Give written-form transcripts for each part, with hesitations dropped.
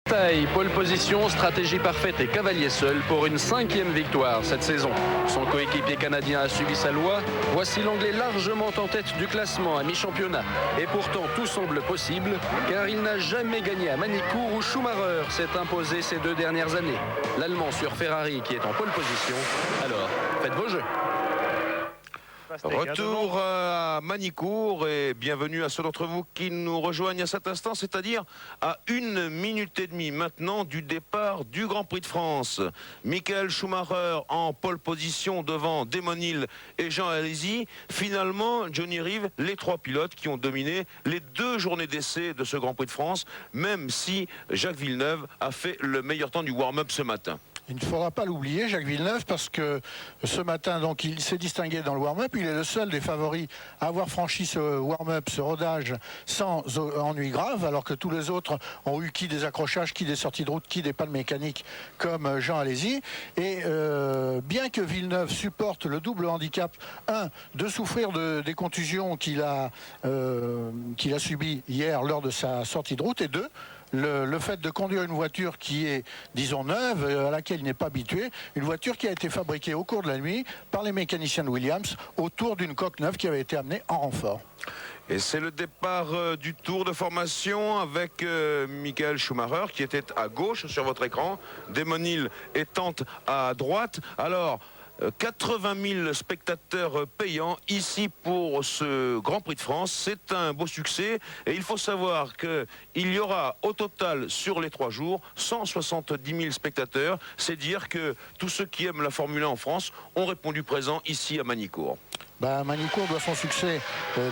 Taille, pole position, stratégie parfaite et cavalier seul pour une 5e victoire cette saison. Son coéquipier canadien a suivi sa loi. Voici l'Anglais largement en tête du classement à mi-championnat. Et pourtant tout semble possible car il n'a jamais gagné à Manicourt où Schumacher s'est imposé ces 2 dernières années. L'Allemand sur Ferrari qui est en pole position. Alors, faites vos jeux. Retour à Manicourt et bienvenue à ceux d'entre vous qui nous rejoignent à cet instant, c'est-à-dire à 1 minute et demie maintenant du départ du Grand Prix de France. Michael Schumacher en pole position devant Damon Hill et Jean Alesi. Finalement, Johnny Reeve, les 3 pilotes qui ont dominé les 2 journées d'essai de ce Grand Prix de France, même si Jacques Villeneuve a fait le meilleur temps du warm-up ce matin. Il ne faudra pas l'oublier, Jacques Villeneuve, parce que ce matin, donc, il s'est distingué dans le warm-up. Il est le seul des favoris à avoir franchi ce warm-up, ce rodage, sans ennui grave, alors que tous les autres ont eu qui des accrochages, qui des sorties de route, qui des pannes mécaniques, comme Jean Alesi. Et bien que Villeneuve supporte le double handicap, de souffrir des contusions qu'il a subies hier lors de sa sortie de route, et 2, le fait de conduire une voiture qui est, disons, neuve, à laquelle il n'est pas habitué, une voiture qui a été fabriquée au cours de la nuit par les mécaniciens de Williams autour d'une coque neuve qui avait été amenée en renfort. Et c'est le départ du tour de formation avec Michael Schumacher qui était à gauche sur votre écran, Damon Hill étant à droite. Alors, 80 000 spectateurs payants ici pour ce Grand Prix de France. C'est un beau succès et il faut savoir qu'il y aura au total sur les 3 jours 170 000 spectateurs. C'est dire que tous ceux qui aiment la Formule 1 en France ont répondu présent ici à Manicourt. Manicourt doit son succès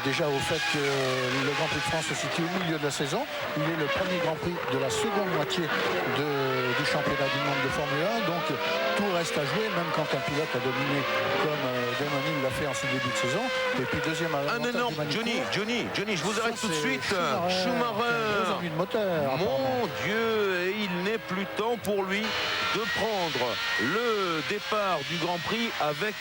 déjà au fait que le Grand Prix de France se situe au milieu de la saison. Il est le premier Grand Prix de la seconde moitié du championnat du monde de Formule 1. Donc tout reste à jouer, même quand un pilote a dominé comme Damon Hill l'a fait en ce début de saison. Et puis deuxième un énorme Johnny, je vous arrête tout de suite. Schumacher. Ennuis de moteur. Mon Dieu, et il n'est plus temps pour lui de prendre le départ du Grand Prix avec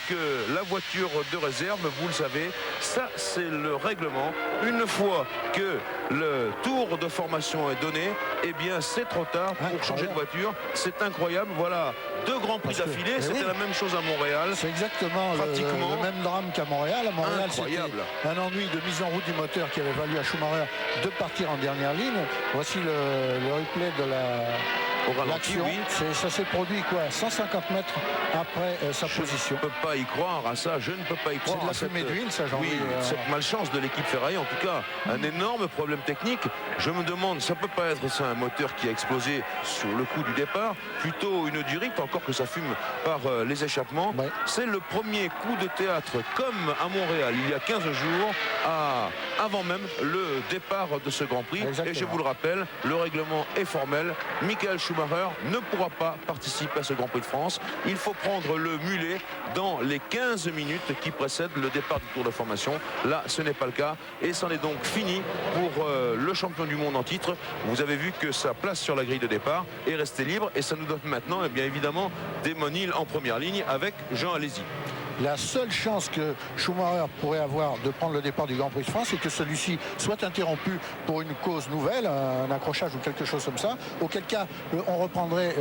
la voiture de réserve. Vous le savez, ça c'est le règlement. Une fois que le tour de formation est donné, eh bien c'est trop tard pour changer de voiture. C'est incroyable. Voilà 2 Grands Prix d'affilée. C'était la même chose à Montréal. C'est exactement le même drame qu'à Montréal. À Montréal, c'était un ennui de mise en route du moteur qui avait valu à Schumacher de partir en dernière ligne. Voici le replay de l'action. Oui. Ça s'est produit 150 mètres après sa position. Je ne peux pas y croire à ça. Je ne peux pas y croire. C'est de la fumée d'huile, ça, Jean-Louis. Oui, cette malchance de l'équipe Ferrari, en tout cas, un énorme problème technique. Je me demande, ça peut pas être ça un moteur qui a explosé sur le coup du départ, plutôt une durite, encore que ça fume par les échappements. Ouais. C'est le premier coup de théâtre, comme à Montréal, il y a 15 jours, avant même le départ de ce Grand Prix. Exactement. Et je vous le rappelle, le règlement est formel. Michael Schumacher ne pourra pas participer à ce Grand Prix de France. Il faut prendre le mulet dans les 15 minutes qui précèdent le départ du tour de formation. Là, ce n'est pas le cas et c'en est donc fini pour le champion du monde en titre. Vous avez vu que sa place sur la grille de départ est restée libre et ça nous donne maintenant, bien évidemment, Damon Hill en première ligne avec Jean Alesi. La seule chance que Schumacher pourrait avoir de prendre le départ du Grand Prix de France, c'est que celui-ci soit interrompu pour une cause nouvelle, un accrochage ou quelque chose comme ça, auquel cas on reprendrait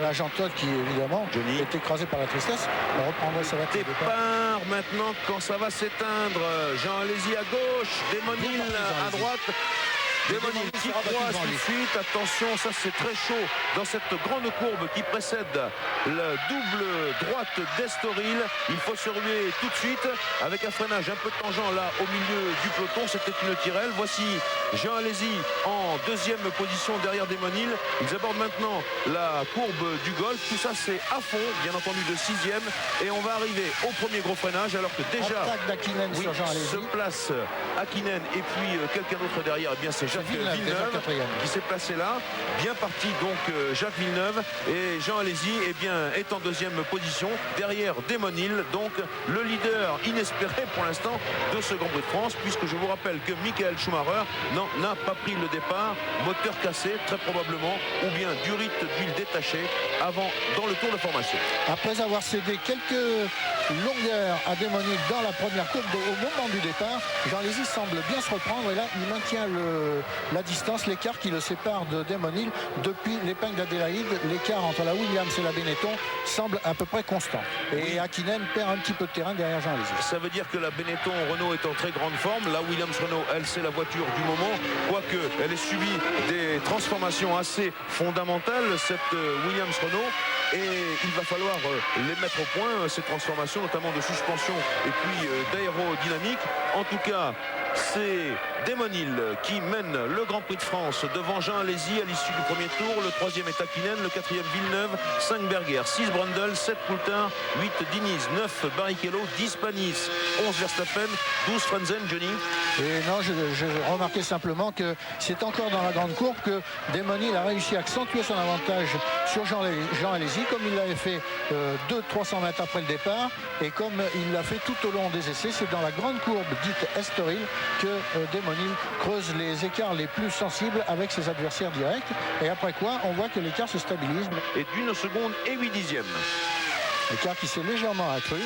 la Jean Todt qui évidemment est écrasé par la tristesse. On reprendrait sa voiture de départ maintenant quand ça va s'éteindre. Jean Alesi à gauche, Damon Hill à droite. Damon Hill qui croise tout de suite, attention, ça c'est très chaud dans cette grande courbe qui précède la double droite d'Estoril. Il faut se ruer tout de suite avec un freinage un peu tangent là au milieu du peloton. C'était une tirelle. Voici Jean Alesi en 2e position derrière Damon Hill. Ils abordent maintenant la courbe du golf. Tout ça c'est à fond, bien entendu de 6e. Et on va arriver au premier gros freinage alors que déjà se place Hakkinen et puis quelqu'un d'autre derrière. Eh bien c'est Jacques Villeneuve qui s'est placé là, bien parti donc Jacques Villeneuve et Jean Alesi est en 2e position derrière Damon Hill, donc le leader inespéré pour l'instant de ce Grand Prix de France, puisque je vous rappelle que Michael Schumacher n'a pas pris le départ, moteur cassé très probablement, ou bien durite d'huile détachée dans le tour de formation. Après avoir cédé quelques longueurs à Damon Hill dans la première courbe au moment du départ, Jean Alesi semble bien se reprendre et là il maintient le la distance, l'écart qui le sépare de Damon Hill depuis l'épingle d'Adélaïde. L'écart entre la Williams et la Benetton semble à peu près constant. Et Hakkinen perd un petit peu de terrain derrière Jean Alesi. Ça veut dire que la Benetton Renault est en très grande forme. La Williams Renault, elle, c'est la voiture du moment, quoique elle ait subi des transformations assez fondamentales, cette Williams Renault. Et il va falloir les mettre au point, ces transformations, notamment de suspension et puis d'aérodynamique. En tout cas, c'est Damon Hill qui mène le Grand Prix de France devant Jean Alesi à l'issue du premier tour. Le troisième est Hakkinen, le quatrième Villeneuve, 5 Berger, 6 Brundle, 7 Coulthard, 8 Diniz, 9 Barrichello, 10 Panis, 11 Verstappen, 12 Frentzen. Johnny. Et non, je remarquais simplement que c'est encore dans la grande courbe que Damon Hill a réussi à accentuer son avantage sur Jean Alesi, comme il l'avait fait 200-300 mètres après le départ et comme il l'a fait tout au long des essais. C'est dans la grande courbe dite Estoril que Damon Hill creuse les écarts les plus sensibles avec ses adversaires directs, et après quoi on voit que l'écart se stabilise. Et d'1 seconde et 8 dixièmes. L'écart qui s'est légèrement accru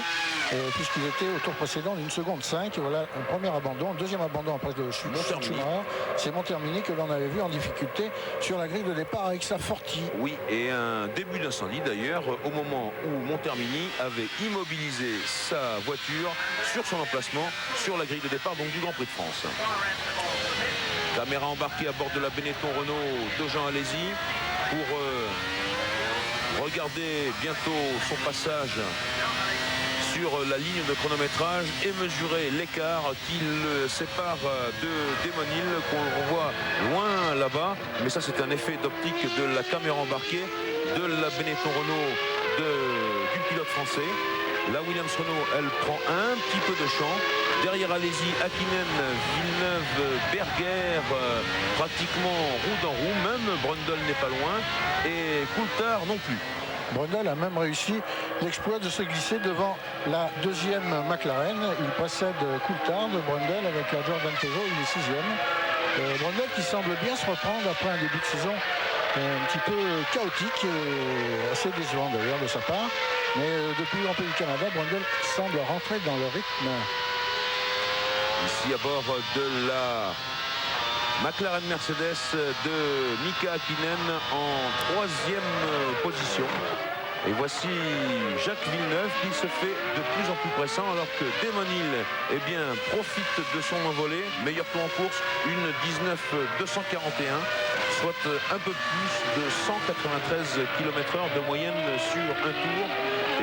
puisqu'il était au tour précédent d'1 seconde 5. Voilà un premier abandon, deuxième abandon après le Schumacher. C'est Montermini que l'on avait vu en difficulté sur la grille de départ avec sa Forti. Oui, et un début d'incendie d'ailleurs au moment où Montermini avait immobilisé sa voiture sur son emplacement sur la grille de départ donc du Grand Prix de France. Caméra embarquée à bord de la Benetton Renault de Jean Alesi pour regarder bientôt son passage sur la ligne de chronométrage et mesurer l'écart qui le sépare de Damon Hill qu'on voit loin là-bas. Mais ça, c'est un effet d'optique de la caméra embarquée de la Benetton Renault du pilote français. La Williams Renault, elle prend un petit peu de champ. Derrière Alesi, Hakkinen, Villeneuve, Berger, pratiquement roue dans roue. Même Brundle n'est pas loin. Et Coulthard non plus. Brundle a même réussi l'exploit de se glisser devant la deuxième McLaren. Il précède Coulthard, Brundle avec la Jordan Peugeot, il est sixième. Brundle qui semble bien se reprendre après un début de saison un petit peu chaotique, assez décevant d'ailleurs de sa part. Mais depuis le Grand Prix du Canada, Brundle semble rentrer dans le rythme. Ici à bord de la McLaren Mercedes de Mika Hakkinen en troisième position. Et voici Jacques Villeneuve qui se fait de plus en plus pressant alors que Damon Hill profite de son envolée. Meilleur tour en course, une 19,241, soit un peu plus de 193 km/h de moyenne sur un tour.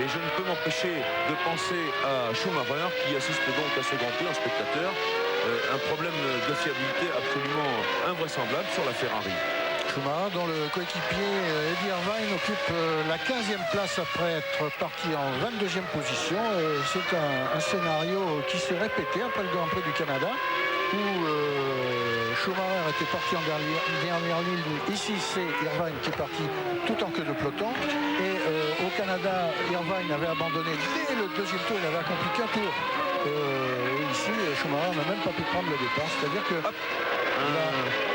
Et je ne peux m'empêcher de penser à Schumacher qui assiste donc à ce Grand Prix en spectateur. Un problème de fiabilité absolument invraisemblable sur la Ferrari. Schumacher, dont le coéquipier Eddie Irvine occupe la 15e place après être parti en 22e position. C'est un scénario qui s'est répété après le Grand Prix du Canada où Schumacher était parti en dernière ligne. Ici, c'est Irvine qui est parti tout en queue de peloton. Et au Canada, Irvine avait abandonné dès le deuxième tour, il avait accompli qu'un tour. Et ici, Schumacher n'a même pas pu prendre le départ. C'est-à-dire que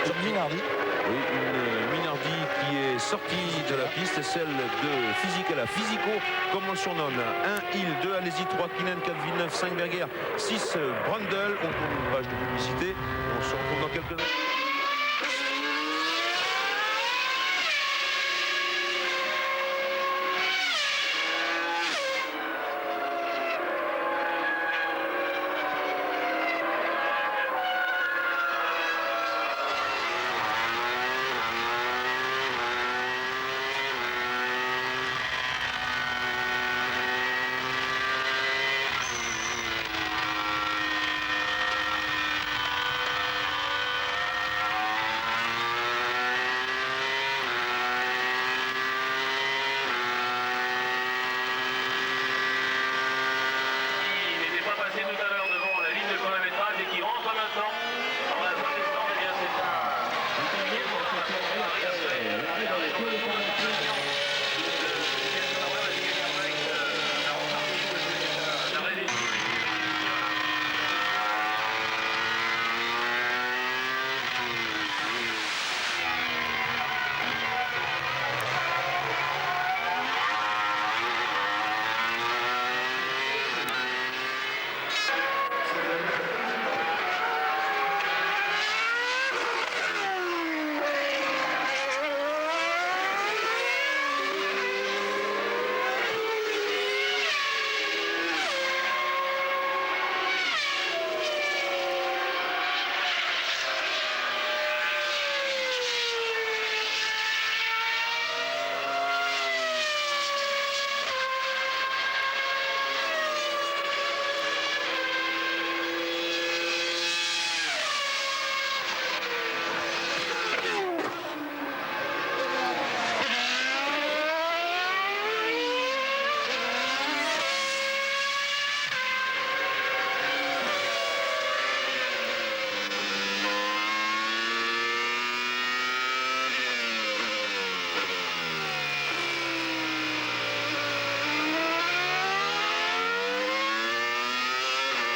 une Minardi. Oui, une Minardi qui est sortie de la piste, celle de Physique à la Physico, comme on le surnomme. 1 Hill, 2 Alesi, 3 Hakkinen, 4 Villeneuve, 5 Berger, 6 Brundle. On tourne une page de publicité. On se retrouve dans quelques minutes.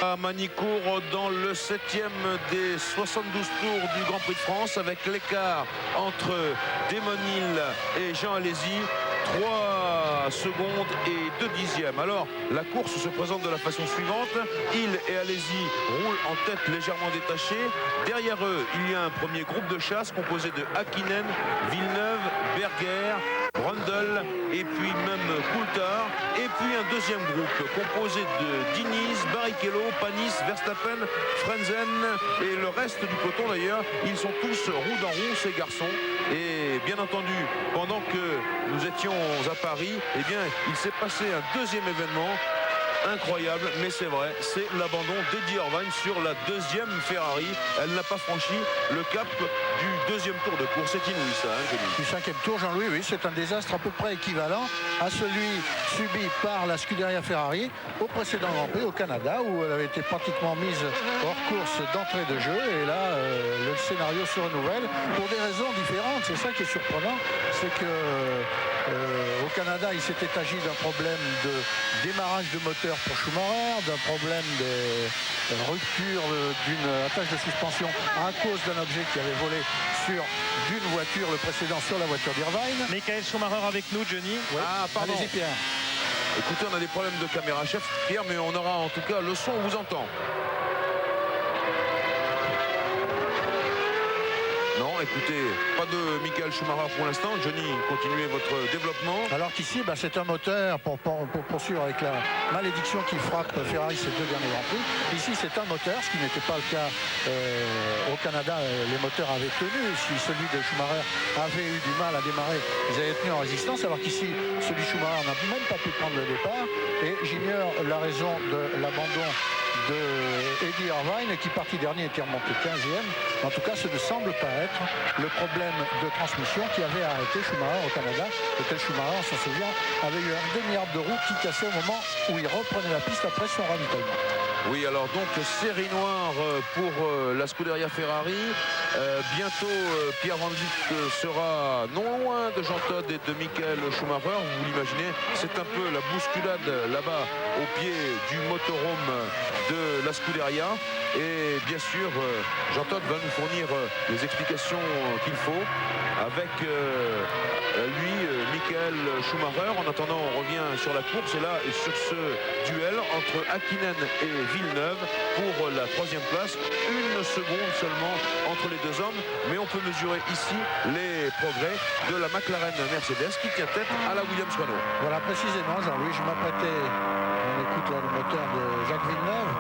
À Manicourt dans le 7e des 72 tours du Grand Prix de France, avec l'écart entre Damon Hill et Jean Alesi, 3 secondes et 2 dixièmes. Alors la course se présente de la façon suivante: Hill et Alesi roulent en tête légèrement détachés. Derrière eux, il y a un premier groupe de chasse composé de Häkkinen, Villeneuve, Berger, Brundle et puis même Coulthard, et puis un deuxième groupe composé de Diniz, Barrichello, Panis, Verstappen, Frenzen et le reste du peloton. D'ailleurs, ils sont tous roue dans roue, ces garçons. Et bien entendu, pendant que nous étions à Paris, eh bien, il s'est passé un deuxième événement incroyable, mais c'est vrai, c'est l'abandon d'Eddie Irvine sur la deuxième Ferrari. Elle n'a pas franchi le cap du deuxième tour de course. C'est inouï ça, hein, du 5e tour, Jean-Louis, oui, c'est un désastre à peu près équivalent à celui subi par la Scuderia Ferrari au précédent Grand Prix au Canada, où elle avait été pratiquement mise hors course d'entrée de jeu. Et là, le scénario se renouvelle pour des raisons différentes. C'est ça qui est surprenant, c'est que au Canada, il s'était agi d'un problème de démarrage de moteur pour Schumacher, d'un problème de rupture d'une attache de suspension à cause d'un objet qui avait volé sur d'une voiture, le précédent sur la voiture d'Irvine. Michael Schumacher avec nous, Johnny. Ouais. Ah, pardon. Allez-y, Pierre. Écoutez, on a des problèmes de caméra, chef Pierre, mais on aura en tout cas le son, on vous entend. Non, écoutez, pas de Michael Schumacher pour l'instant. Johnny, continuez votre développement. Alors qu'ici, c'est un moteur, pour poursuivre avec la malédiction qui frappe Ferrari ces 2 derniers Grands Prix. Ici, c'est un moteur, ce qui n'était pas le cas au Canada. Les moteurs avaient tenu. Si celui de Schumacher avait eu du mal à démarrer, ils avaient tenu en résistance. Alors qu'ici, celui de Schumacher n'a même pas pu prendre le départ. Et j'ignore la raison de l'abandon de Eddie Irvine, qui parti dernier était remonté 15e. En tout cas, ce ne semble pas être le problème de transmission qui avait arrêté Schumacher au Canada. Lequel Schumacher, on s'en souvient, avait eu un demi-arbre de roue qui cassait au moment où il reprenait la piste après son ravitaillement. Oui, alors donc série noire pour la Scuderia Ferrari. Bientôt, Pierre Van Vliet sera non loin de Jean Todt et de Michael Schumacher. Vous l'imaginez, c'est un peu la bousculade là-bas au pied du motorhome de la Scuderia. Et bien sûr, Jean Todt va nous fournir les explications qu'il faut avec lui, Michael Schumacher. En attendant, on revient sur la course et là, sur ce duel entre Häkkinen et Villeneuve pour la 3e place. 1 seconde seulement entre les 2 hommes, mais on peut mesurer ici les progrès de la McLaren Mercedes qui tient tête à la Williams-Renault. Voilà, précisément, Jean-Louis, je m'apprêtais, on écoute là le moteur de Jacques Villeneuve.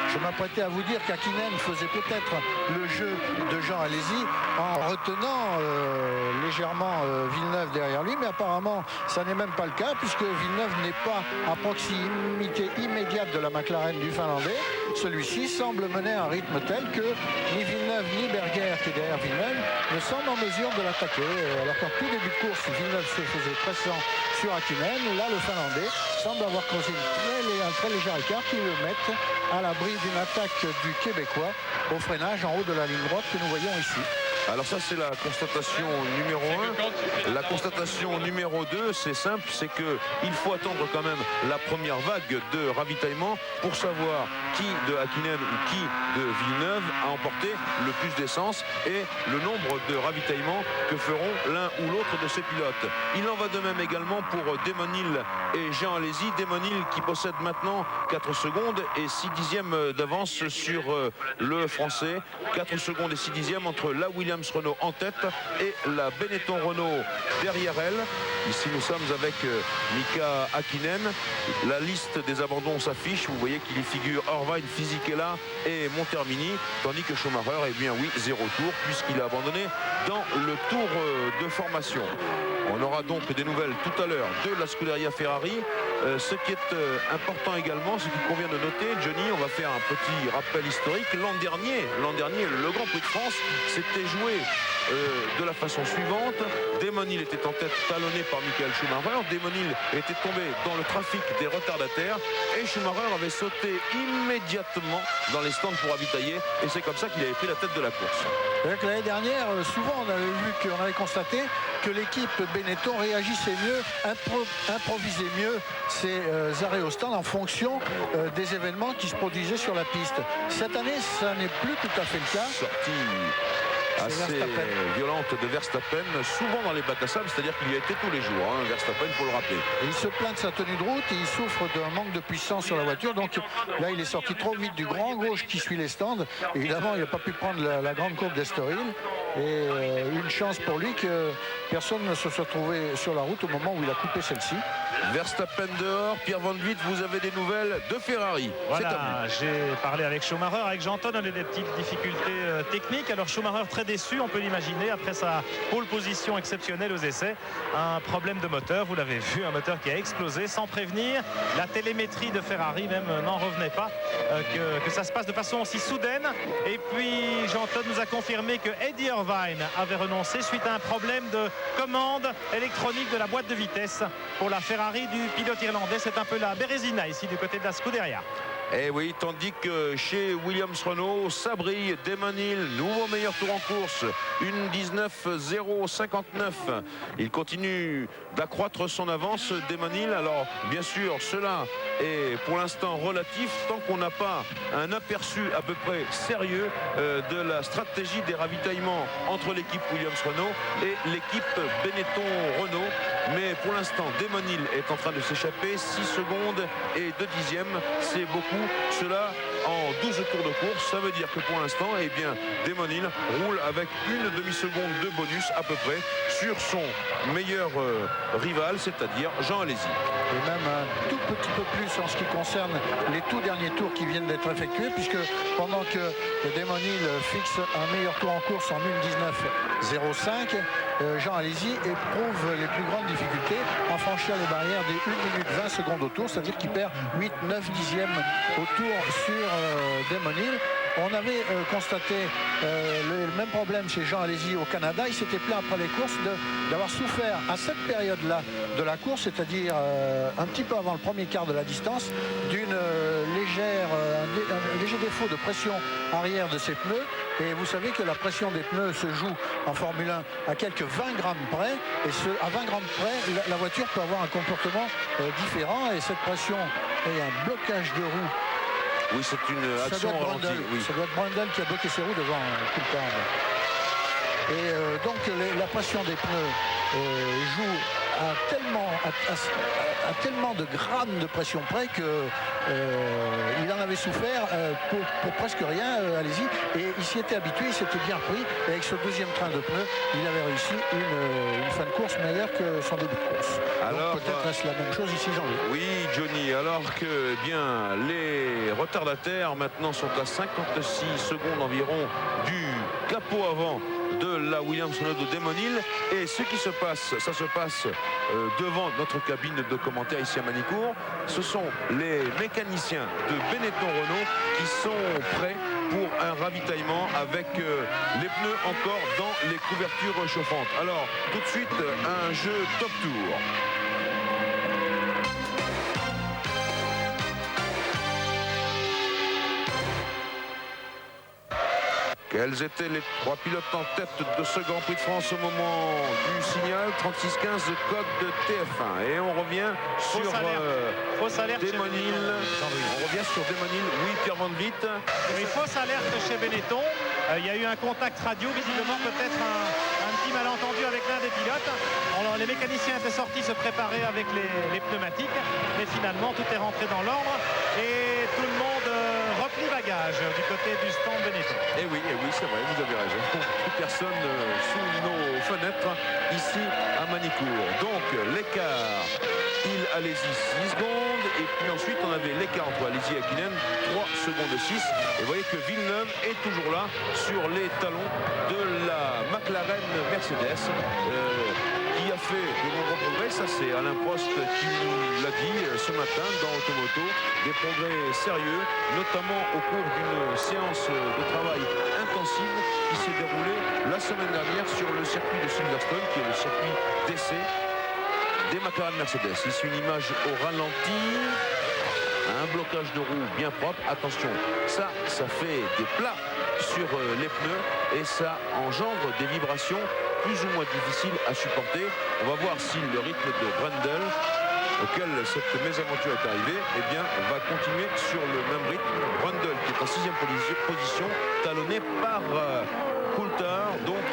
Je m'apprêtais à vous dire qu'Hakkinen faisait peut-être le jeu de Jean Alesi en retenant légèrement Villeneuve derrière lui, mais apparemment ça n'est même pas le cas, puisque Villeneuve n'est pas à proximité immédiate de la McLaren du Finlandais. Celui-ci semble mener un rythme tel que ni Villeneuve ni Berger, qui est derrière Villeneuve, ne semblent en mesure de l'attaquer. Alors qu'en tout début de course, Villeneuve se faisait pressant sur Häkkinen. Là, le Finlandais semble avoir causé un très léger écart qui le met à l'abri d'une attaque du Québécois au freinage en haut de la ligne droite que nous voyons ici. Alors ça, c'est la constatation numéro 1. La constatation numéro 2, c'est simple, c'est qu'il faut attendre quand même la première vague de ravitaillement pour savoir qui de Häkkinen ou qui de Villeneuve a emporté le plus d'essence et le nombre de ravitaillements que feront l'un ou l'autre de ces pilotes. Il en va de même également pour Damon Hill et Jean Alesi. Damon Hill qui possède maintenant 4 secondes et 6 dixièmes d'avance sur le Français. 4 secondes et 6 dixièmes entre la Williams Renault en tête et la Benetton Renault derrière elle. Ici nous sommes avec Mika Häkkinen. La liste des abandons s'affiche. Vous voyez qu'il y figure Irvine, Fisichella et Montermini, tandis que Schumacher, eh bien oui, 0 tour puisqu'il a abandonné dans le tour de formation. On aura donc des nouvelles tout à l'heure de la Scuderia Ferrari Ce qui est important également, ce qu'il convient de noter, Johnny, on va faire un petit rappel historique. L'an dernier, le Grand Prix de France s'était joué de la façon suivante. Damon Hill était en tête, talonné par Michael Schumacher. Damon Hill était tombé dans le trafic des retardataires et Schumacher avait sauté immédiatement dans les stands pour ravitailler, et c'est comme ça qu'il avait pris la tête de la course. L'année dernière, souvent on avait constaté que l'équipe Benetton réagissait mieux, improvisait mieux ses arrêts au stand en fonction des événements qui se produisaient sur la piste. Cette année, ça n'est plus tout à fait le cas. Sortie assez violente de Verstappen, souvent dans les bacs à sable, c'est-à-dire qu'il y a été tous les jours, hein, Verstappen, il faut le rappeler. Et il se plaint de sa tenue de route et il souffre d'un manque de puissance sur la voiture, donc là il est sorti trop vite du grand gauche qui suit les stands. Évidemment, il n'a pas pu prendre la grande courbe d'Estoril, et une chance pour lui que personne ne se soit trouvé sur la route au moment où il a coupé celle-ci. Verstappen dehors, Pierre Van Vliet, vous avez des nouvelles de Ferrari. Voilà, j'ai parlé avec Schumacher, avec Jean-Ton, on a des petites difficultés techniques. Alors Schumacher très déçu, on peut l'imaginer, après sa pole position exceptionnelle aux essais. Un problème de moteur, vous l'avez vu, un moteur qui a explosé sans prévenir. La télémétrie de Ferrari même n'en revenait pas, que ça se passe de façon aussi soudaine. Et puis Jean-Ton nous a confirmé que Eddie Irvine avait renoncé suite à un problème de commande électronique de la boîte de vitesse pour la Ferrari du pilote irlandais. C'est un peu la Bérésina ici du côté de la Scuderia. Et oui, tandis que chez Williams Renault, ça brille. Damon Hill, nouveau meilleur tour en course, une 19,059. Il continue d'accroître son avance, Damon Hill. Alors, bien sûr, cela est pour l'instant relatif, tant qu'on n'a pas un aperçu à peu près sérieux de la stratégie des ravitaillements entre l'équipe Williams Renault et l'équipe Benetton Renault. Mais pour l'instant, Damon Hill est en train de s'échapper, 6 secondes et 2 dixièmes, c'est beaucoup. Cela en 12 tours de course, ça veut dire que pour l'instant, eh bien, Damon Hill roule avec une demi-seconde de bonus à peu près sur son meilleur rival, c'est-à-dire Jean Alesi. Et même un tout petit peu plus en ce qui concerne les tout derniers tours qui viennent d'être effectués, puisque pendant que Damon Hill fixe un meilleur tour en course en 1,19,05, Jean Alesi éprouve les plus grandes difficultés en franchir les barrières des 1 minute 20 secondes au tour, c'est-à-dire qu'il perd 8-9 dixièmes au tour sur Damon Hill. On avait constaté le même problème chez Jean Alesi au Canada. Il s'était plaint après les courses d'avoir souffert à cette période-là de la course, c'est-à-dire un petit peu avant le premier quart de la distance, d'un léger défaut de pression arrière de ses pneus. Et vous savez que la pression des pneus se joue en Formule 1 à quelques 20 grammes près. Et à 20 grammes près, la voiture peut avoir un comportement différent. Et cette pression et un blocage de roues. Oui, c'est une action ralentie. Oui. Ça doit être Brundle qui a bloqué ses roues devant tout le temps. Et donc la pression des pneus joue à tellement de grammes de pression près que il en avait souffert pour presque rien, allez-y. Et il s'y était habitué, il s'était bien pris. Et avec ce deuxième train de pneus, il avait réussi une fin de course meilleure que son début de course. Alors peut-être est-ce la même chose ici, Jean-Louis. Oui, Johnny, alors que bien les retardataires maintenant sont à 56 secondes environ du capot avant de la Williams Renault de Damon Hill. Et ce qui se passe, ça se passe devant notre cabine de commentaires ici à Manicourt. Ce sont les mécaniciens de Benetton Renault qui sont prêts pour un ravitaillement avec les pneus encore dans les couvertures chauffantes. Alors tout de suite un jeu top tour. Quels étaient les 3 pilotes en tête de ce Grand Prix de France au moment du signal? 36-15 code de TF1. Et on revient sur Damon Hill. On revient sur Damon Hill. Oui, Pierre Van Vliet. Fausse alerte chez Benetton. Il y a eu un contact radio, visiblement peut-être un petit malentendu avec l'un des pilotes. Alors, les mécaniciens étaient sortis se préparer avec les pneumatiques. Mais finalement, tout est rentré dans l'ordre. Et tout le monde replie bagage du côté du stand Benetton. Et oui, c'est vrai, vous avez raison. Plus personne sous nos fenêtres ici à Manicourt. Donc l'écart, il Alesi 6 secondes. Et puis ensuite on avait l'écart entre Alesi et Hakkinen 3 secondes 6. Et vous voyez que Villeneuve est toujours là sur les talons de la McLaren Mercedes. Qui a a fait de nombreux progrès, ça c'est Alain Prost qui nous l'a dit ce matin dans Automoto, des progrès sérieux, notamment au cours d'une séance de travail intensive qui s'est déroulée la semaine dernière sur le circuit de Silverstone, qui est le circuit d'essai des McLaren Mercedes. Ici une image au ralenti, un blocage de roue bien propre. Attention, ça fait des plats sur les pneus et ça engendre des vibrations plus ou moins difficiles à supporter. On va voir si le rythme de Brundle, auquel cette mésaventure est arrivée, eh bien, va continuer sur le même rythme. Brundle qui est en 6e position, talonné par Coulthard, donc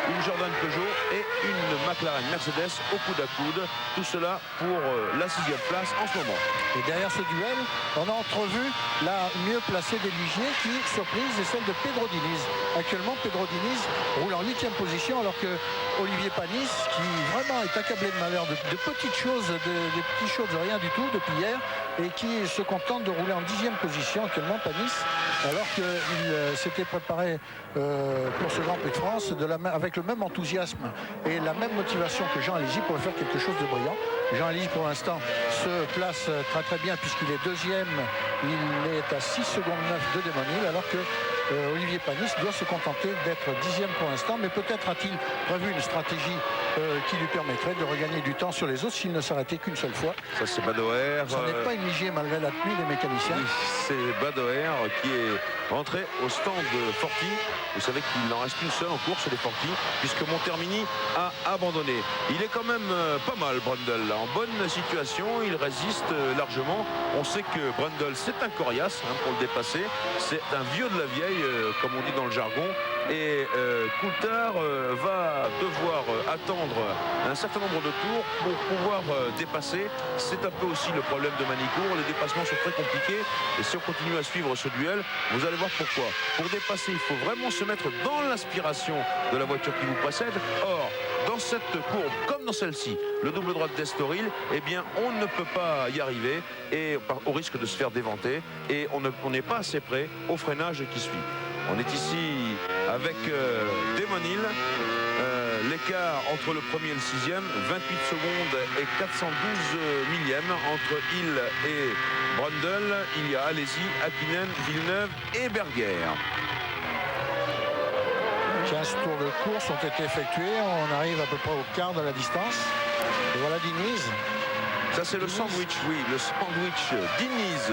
une Jordan Peugeot et une McLaren Mercedes au coude à coude. Tout cela pour la 6e place en ce moment. Et derrière ce duel, on a entrevu la mieux placée des Ligier qui, surprise, est celle de Pedro Diniz. Actuellement, Pedro Diniz roule en 8e position alors que Olivier Panis, qui vraiment est accablé de malheur, de petites choses, des petites choses de rien du tout depuis hier, et qui se contente de rouler en 10e position actuellement, Panis, alors qu'il s'était préparé pour ce Grand Prix de France avec le même enthousiasme et la même motivation que Jean Alesi pour faire quelque chose de brillant. Jean Alesi pour l'instant se place très bien puisqu'il est 2e, il est à 6 secondes 9 de Demonil, alors que Olivier Panis doit se contenter d'être 10e pour l'instant, mais peut-être a-t-il prévu une stratégie qui lui permettrait de regagner du temps sur les autres s'il ne s'arrêtait qu'une seule fois. Ça c'est Badoer. Ça n'est pas une Ligier malgré la tenue des mécaniciens. Oui, c'est Badoer qui est rentré au stand de Forti. Vous savez qu'il en reste une seule en course, les Forti, puisque Montermini a abandonné. Il est quand même pas mal, Brundle, là, en bonne situation, il résiste largement. On sait que Brundle c'est un coriace pour le dépasser, c'est un vieux de la vieille, comme on dit dans le jargon. Et Coulthard va devoir attendre un certain nombre de tours pour pouvoir dépasser. C'est un peu aussi le problème de Manicourt. Les dépassements sont très compliqués. Et si on continue à suivre ce duel, vous allez voir pourquoi. Pour dépasser, il faut vraiment se mettre dans l'aspiration de la voiture qui vous précède. Or, dans cette courbe, comme dans celle-ci, le double droite d'Estoril, eh bien, on ne peut pas y arriver et au risque de se faire déventer. Et on n'est pas assez près au freinage qui suit. On est ici avec Demonil. L'écart entre le premier et le 6e, 28 secondes et 412 millièmes entre Hill et Brundle. Il y a Alesi, Hakkinen, Villeneuve et Berger. 15 tours de course ont été effectués. On arrive à peu près au quart de la distance. Et voilà Diniz. Ça c'est le sandwich, oui, le sandwich Diniz,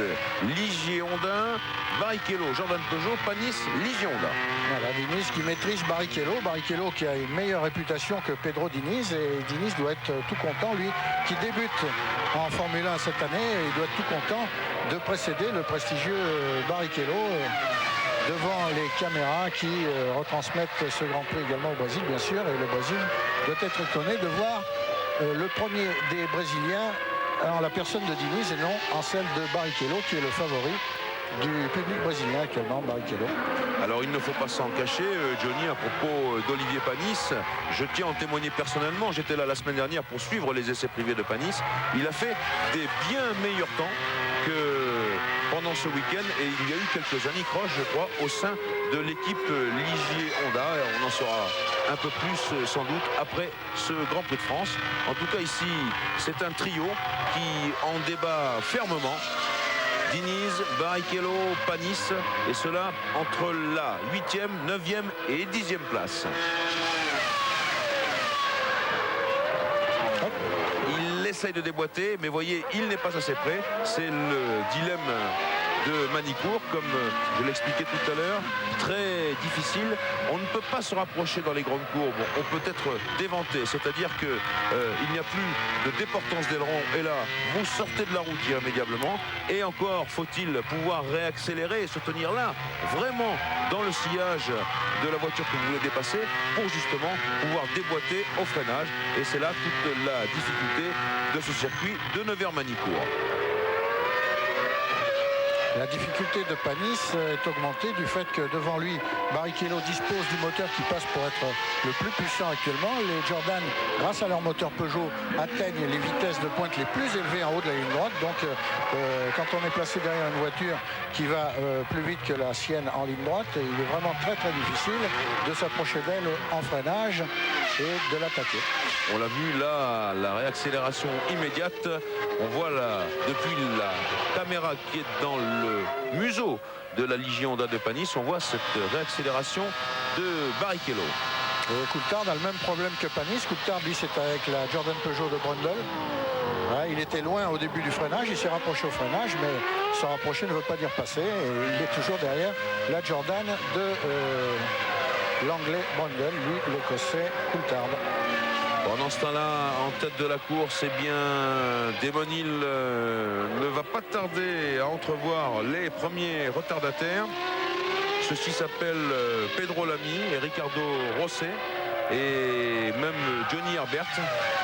Ligier Honda, Barrichello, Jordan Peugeot, Panis, Ligier Honda. Voilà, Diniz qui maîtrise Barrichello. Barrichello qui a une meilleure réputation que Pedro Diniz. Et Diniz doit être tout content, lui, qui débute en Formule 1 cette année. Il doit être tout content de précéder le prestigieux Barrichello devant les caméras qui retransmettent ce Grand Prix également au Brésil, bien sûr. Et le Brésil doit être étonné de voir le premier des Brésiliens en la personne de Diniz et non en celle de Barrichello, qui est le favori du public brésilien actuellement, Barrichello. Alors il ne faut pas s'en cacher, Johnny, à propos d'Olivier Panis, je tiens à en témoigner personnellement. J'étais là la semaine dernière pour suivre les essais privés de Panis. Il a fait des bien meilleurs temps que pendant ce week-end, et il y a eu quelques anicroches, je crois, au sein de l'équipe Ligier Honda. On en saura un peu plus sans doute après ce Grand Prix de France. En tout cas ici, c'est un trio qui en débat fermement. Diniz, Barrichello, Panis, et cela entre la 8e, 9e et 10e place. Il essaye de déboîter, mais voyez, il n'est pas assez près. C'est le dilemme de Manicourt, comme je l'expliquais tout à l'heure, très difficile. On ne peut pas se rapprocher dans les grandes courbes, on peut être déventé, c'est-à-dire que il n'y a plus de déportance d'aileron, et là vous sortez de la route irrémédiablement, et encore faut-il pouvoir réaccélérer et se tenir là, vraiment dans le sillage de la voiture que vous voulez dépasser, pour justement pouvoir déboîter au freinage, et c'est là toute la difficulté de ce circuit de Nevers-Manicourt. La difficulté de Panis est augmentée du fait que devant lui, Barrichello dispose du moteur qui passe pour être le plus puissant actuellement. Les Jordan, grâce à leur moteur Peugeot, atteignent les vitesses de pointe les plus élevées en haut de la ligne droite. Donc quand on est placé derrière une voiture qui va plus vite que la sienne en ligne droite, il est vraiment très difficile de s'approcher d'elle en freinage. et de l'attaquer. On l'a vu là, la réaccélération immédiate. On voit là, depuis la caméra qui est dans le museau de la Ligier Honda de Panis, on voit cette réaccélération de Barrichello. Et Coulthard a le même problème que Panis. Coulthard, lui, c'est avec la Jordan Peugeot de Brundle. Ouais, il était loin au début du freinage, il s'est rapproché au freinage, mais se rapprocher ne veut pas dire passer. Et il est toujours derrière la Jordan de l'anglais Brundle, lui, l'écossais Coulthard. Pendant ce temps-là, en tête de la course, eh bien, Damon Hill ne va pas tarder à entrevoir les premiers retardataires. Ceux-ci s'appellent Pedro Lamy et Ricardo Rosset et même Johnny Herbert.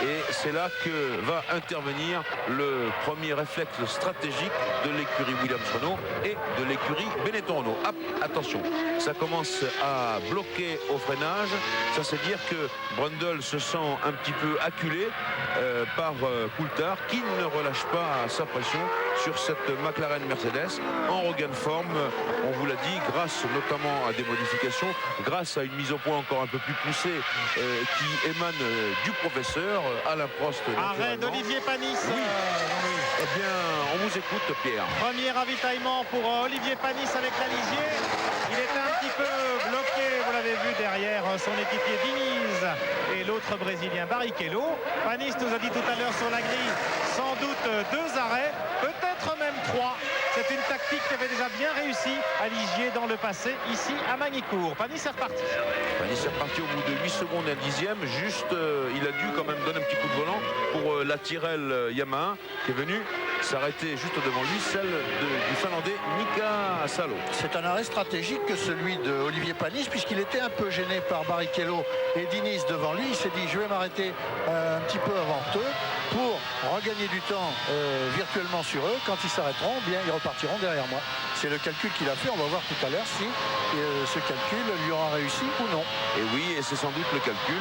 Et c'est là que va intervenir le premier réflexe stratégique de l'écurie Williams-Renault et de l'écurie Benetton-Renault. Attention, ça commence à bloquer au freinage. Ça c'est dire que Brundle se sent un petit peu acculé par Coulthard, qui ne relâche pas sa pression sur cette McLaren Mercedes en regain de forme, on vous l'a dit, grâce notamment à des modifications, grâce à une mise au point encore un peu plus poussée qui émane du professeur Alain Prost. Arrêt d'Olivier Panis. Oui. Eh bien, on vous écoute, Pierre. Premier ravitaillement pour Olivier Panis avec la Ligier. Il était un petit peu bloqué, vous l'avez vu, derrière son équipier Diniz et l'autre Brésilien Barrichello. Panis nous a dit tout à l'heure sur la grille, sans doute 2 arrêts, peut-être même 3. C'est une tactique qui avait déjà bien réussi à Ligier dans le passé, ici à Magny-Cours. Panis est reparti. Panis est reparti au bout de 8 secondes et un dixième. Juste, il a dû quand même donner un petit coup de volant pour la Tyrrell Yamaha qui est venue s'arrêter juste devant lui, celle du Finlandais Mika Salo. C'est un arrêt stratégique que celui de Olivier Panis, puisqu'il était un peu gêné par Barrichello et Diniz devant lui. Il s'est dit, je vais m'arrêter un petit peu avant eux pour regagner du temps virtuellement sur eux. Quand ils s'arrêteront, bien ils repartiront derrière moi. C'est le calcul qu'il a fait. On va voir tout à l'heure si ce calcul lui aura réussi ou non. Et oui, et c'est sans doute le calcul,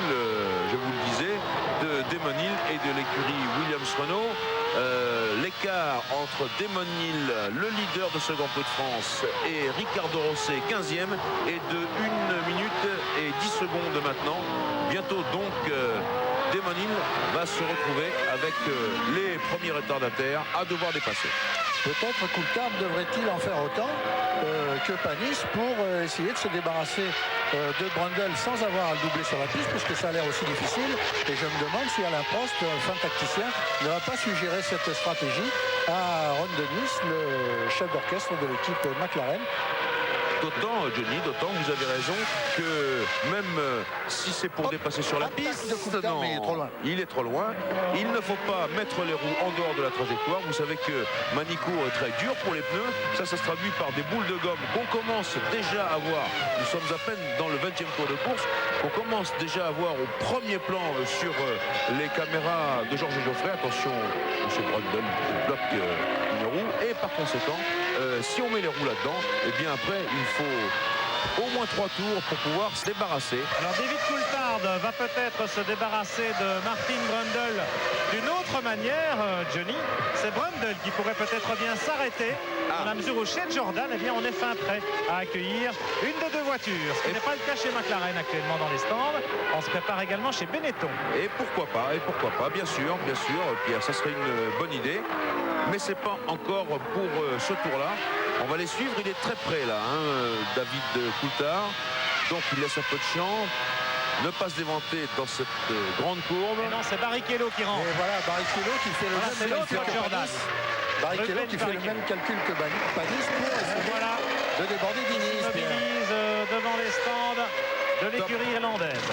je vous le disais, de Damon Hill et de l'écurie Williams-Renault. L'écart entre Damon Hill, le leader de ce Grand Prix de France, et Ricardo Rosset, 15e, est de 1 minute et 10 secondes maintenant. Bientôt donc, Damon Hill va se retrouver avec les premiers retardataires à devoir dépasser. Peut-être Coulthard devrait-il en faire autant que Panis pour essayer de se débarrasser de Brundle sans avoir à le doubler sur la piste, puisque ça a l'air aussi difficile. Et je me demande si Alain Prost, fin tacticien, ne va pas suggérer cette stratégie à Ron Dennis, le chef d'orchestre de l'équipe McLaren. D'autant, Johnny, d'autant, vous avez raison, que même si c'est pour dépasser sur la piste, non, mais il est trop loin. Il est trop loin. Il ne faut pas mettre les roues en dehors de la trajectoire. Vous savez que Magny-Cours est très dur pour les pneus. Ça se traduit par des boules de gomme qu'on commence déjà à voir. Nous sommes à peine dans le 20e tour de course. On commence déjà à voir au premier plan sur les caméras de Georges Geoffrey. Attention, M. Brundle bloque une roue. Et par conséquent, si on met les roues là-dedans, et bien après, il faut au moins 3 tours pour pouvoir se débarrasser. Alors David Coulthard va peut-être se débarrasser de Martin Brundle d'une autre manière, Johnny. C'est Brundle qui pourrait peut-être bien s'arrêter dans la mesure où chez Jordan, eh bien, on est fin prêt à accueillir une des 2 voitures. Ce qui n'est pas le cas chez McLaren actuellement dans les stands. On se prépare également chez Benetton. Et pourquoi pas, bien sûr, Pierre, ça serait une bonne idée. Mais c'est pas encore pour ce tour-là. On va les suivre, il est très près là, David Coulthard. Donc il laisse un peu de champ. Ne pas se dévanter dans cette grande courbe. Et non, c'est Barrichello qui rentre. Et voilà, Barrichello qui fait le même calcul que Jordan. Barrichello qui fait le même calcul que Panis pour essayer de déborder Diniz. Diniz devant les stands de l'écurie irlandaise.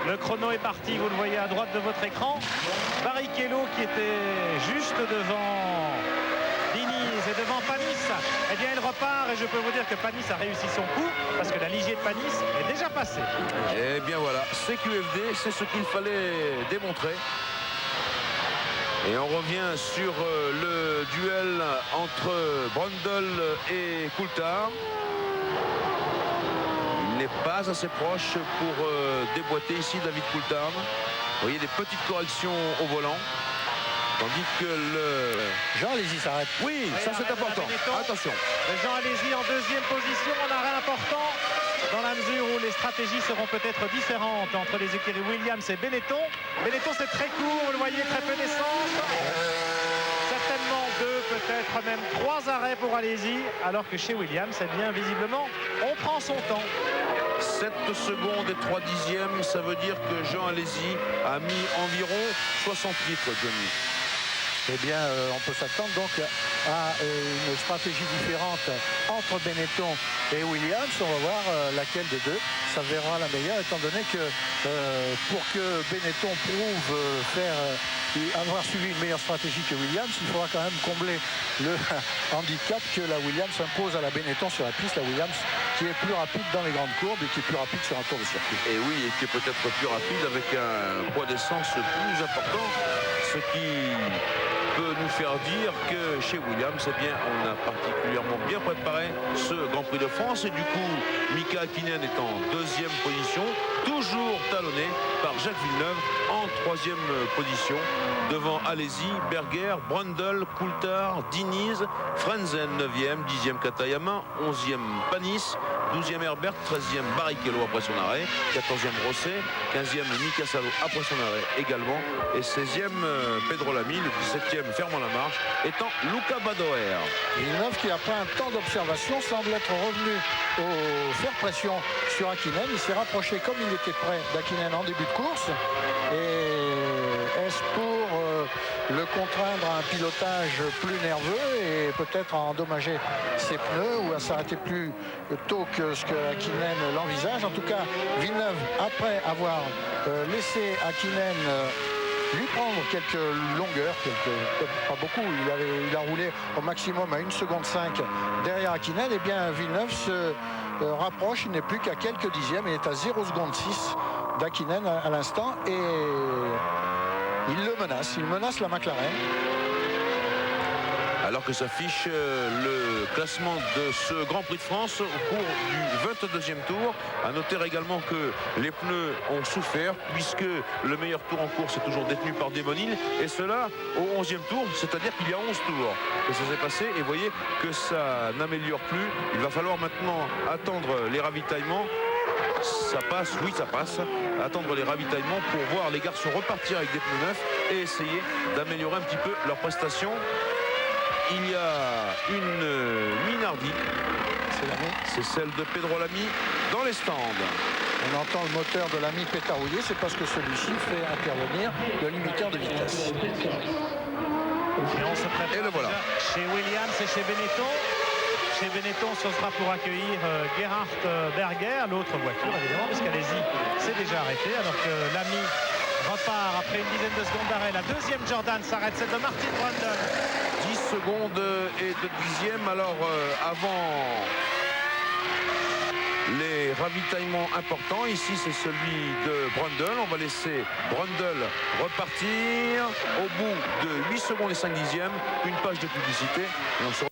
Le chrono est parti, vous le voyez à droite de votre écran. Barrichello qui était juste devant Diniz et devant Panis. Eh bien, il repart et je peux vous dire que Panis a réussi son coup parce que la Ligier de Panis est déjà passée. Eh bien voilà, c'est QFD, c'est ce qu'il fallait démontrer. Et on revient sur le duel entre Brundle et Coulthard. Il n'est pas assez proche pour déboîter ici David Coulthard. Vous voyez des petites corrections au volant. Tandis que le... Jean Alesi s'arrête. Oui, ça c'est important. Attention. Jean Alesi en 2e position, en arrêt important dans la mesure où les stratégies seront peut-être différentes entre les écuries Williams et Benetton. Benetton, c'est très court, vous le voyez, très peu d'essence. Certainement 2, peut-être même 3 arrêts pour Alesi, alors que chez Williams, c'est bien visiblement, on prend son temps. 7 secondes et 3 dixièmes, ça veut dire que Jean Alesi a mis environ 60 litres, Johnny. Eh bien, on peut s'attendre donc à une stratégie différente entre Benetton et Williams. On va voir laquelle des deux s'avérera la meilleure, étant donné que pour que Benetton prouve avoir suivi une meilleure stratégie que Williams, il faudra quand même combler le handicap que la Williams impose à la Benetton sur la piste. La Williams qui est plus rapide dans les grandes courbes et qui est plus rapide sur un tour de circuit. Et oui, et qui est peut-être plus rapide avec un poids d'essence plus important, ce qui peut nous faire dire que chez Williams, eh bien, on a particulièrement bien préparé ce Grand Prix de France. Et du coup, Mika Häkkinen est en 2e position, toujours talonné par Jacques Villeneuve en 3e position, devant Alesi, Berger, Brundle, Coulthard, Diniz, Frenzen 9e, 10e Katayama, 11e Panis, 12e Herbert, 13e Barrichello après son arrêt, 14e Rosset, 15e Mika Salo après son arrêt également, et 16e Pedro Lamy, le 17e fermant la marche étant Luca Badoer. Villeneuve qui, après un temps d'observation, semble être revenu au faire pression sur Häkkinen. Il s'est rapproché comme il était près d'Häkkinen en début de course. Et est-ce pour le contraindre à un pilotage plus nerveux et peut-être à endommager ses pneus ou à s'arrêter plus tôt que ce que Häkkinen l'envisage? En tout cas, Villeneuve, après avoir laissé Häkkinen lui prendre quelques longueurs, pas beaucoup, il a roulé au maximum à 1 seconde 5 derrière Häkkinen, et bien Villeneuve se rapproche, il n'est plus qu'à quelques dixièmes, il est à 0 seconde 6 d'Häkkinen à l'instant, et il menace la McLaren. Alors que s'affiche le classement de ce Grand Prix de France au cours du 22e tour. À noter également que les pneus ont souffert puisque le meilleur tour en course est toujours détenu par Demonil, et cela au 11e tour, c'est-à-dire qu'il y a 11 tours que ça s'est passé, et vous voyez que ça n'améliore plus. Il va falloir maintenant attendre les ravitaillements. Ça passe, oui ça passe, attendre les ravitaillements pour voir les garçons repartir avec des pneus neufs et essayer d'améliorer un petit peu leur prestation. Il y a une Minardi, c'est celle de Pedro Lamy dans les stands. On entend le moteur de Lamy pétarouiller, c'est parce que celui-ci fait intervenir le limiteur de vitesse. Et on se prépare et le voilà. Chez Williams et chez Benetton. Chez Benetton, ce sera pour accueillir Gerhard Berger, l'autre voiture évidemment, puisqu'Alesi s'est déjà arrêté, alors que Lamy repart après une dizaine de secondes d'arrêt. La deuxième Jordan s'arrête, celle de Martin Brundle. 10 secondes et 2 dixièmes. Alors avant les ravitaillements importants, ici c'est celui de Brundle. On va laisser Brundle repartir au bout de 8 secondes et 5 dixièmes. Une page de publicité et on se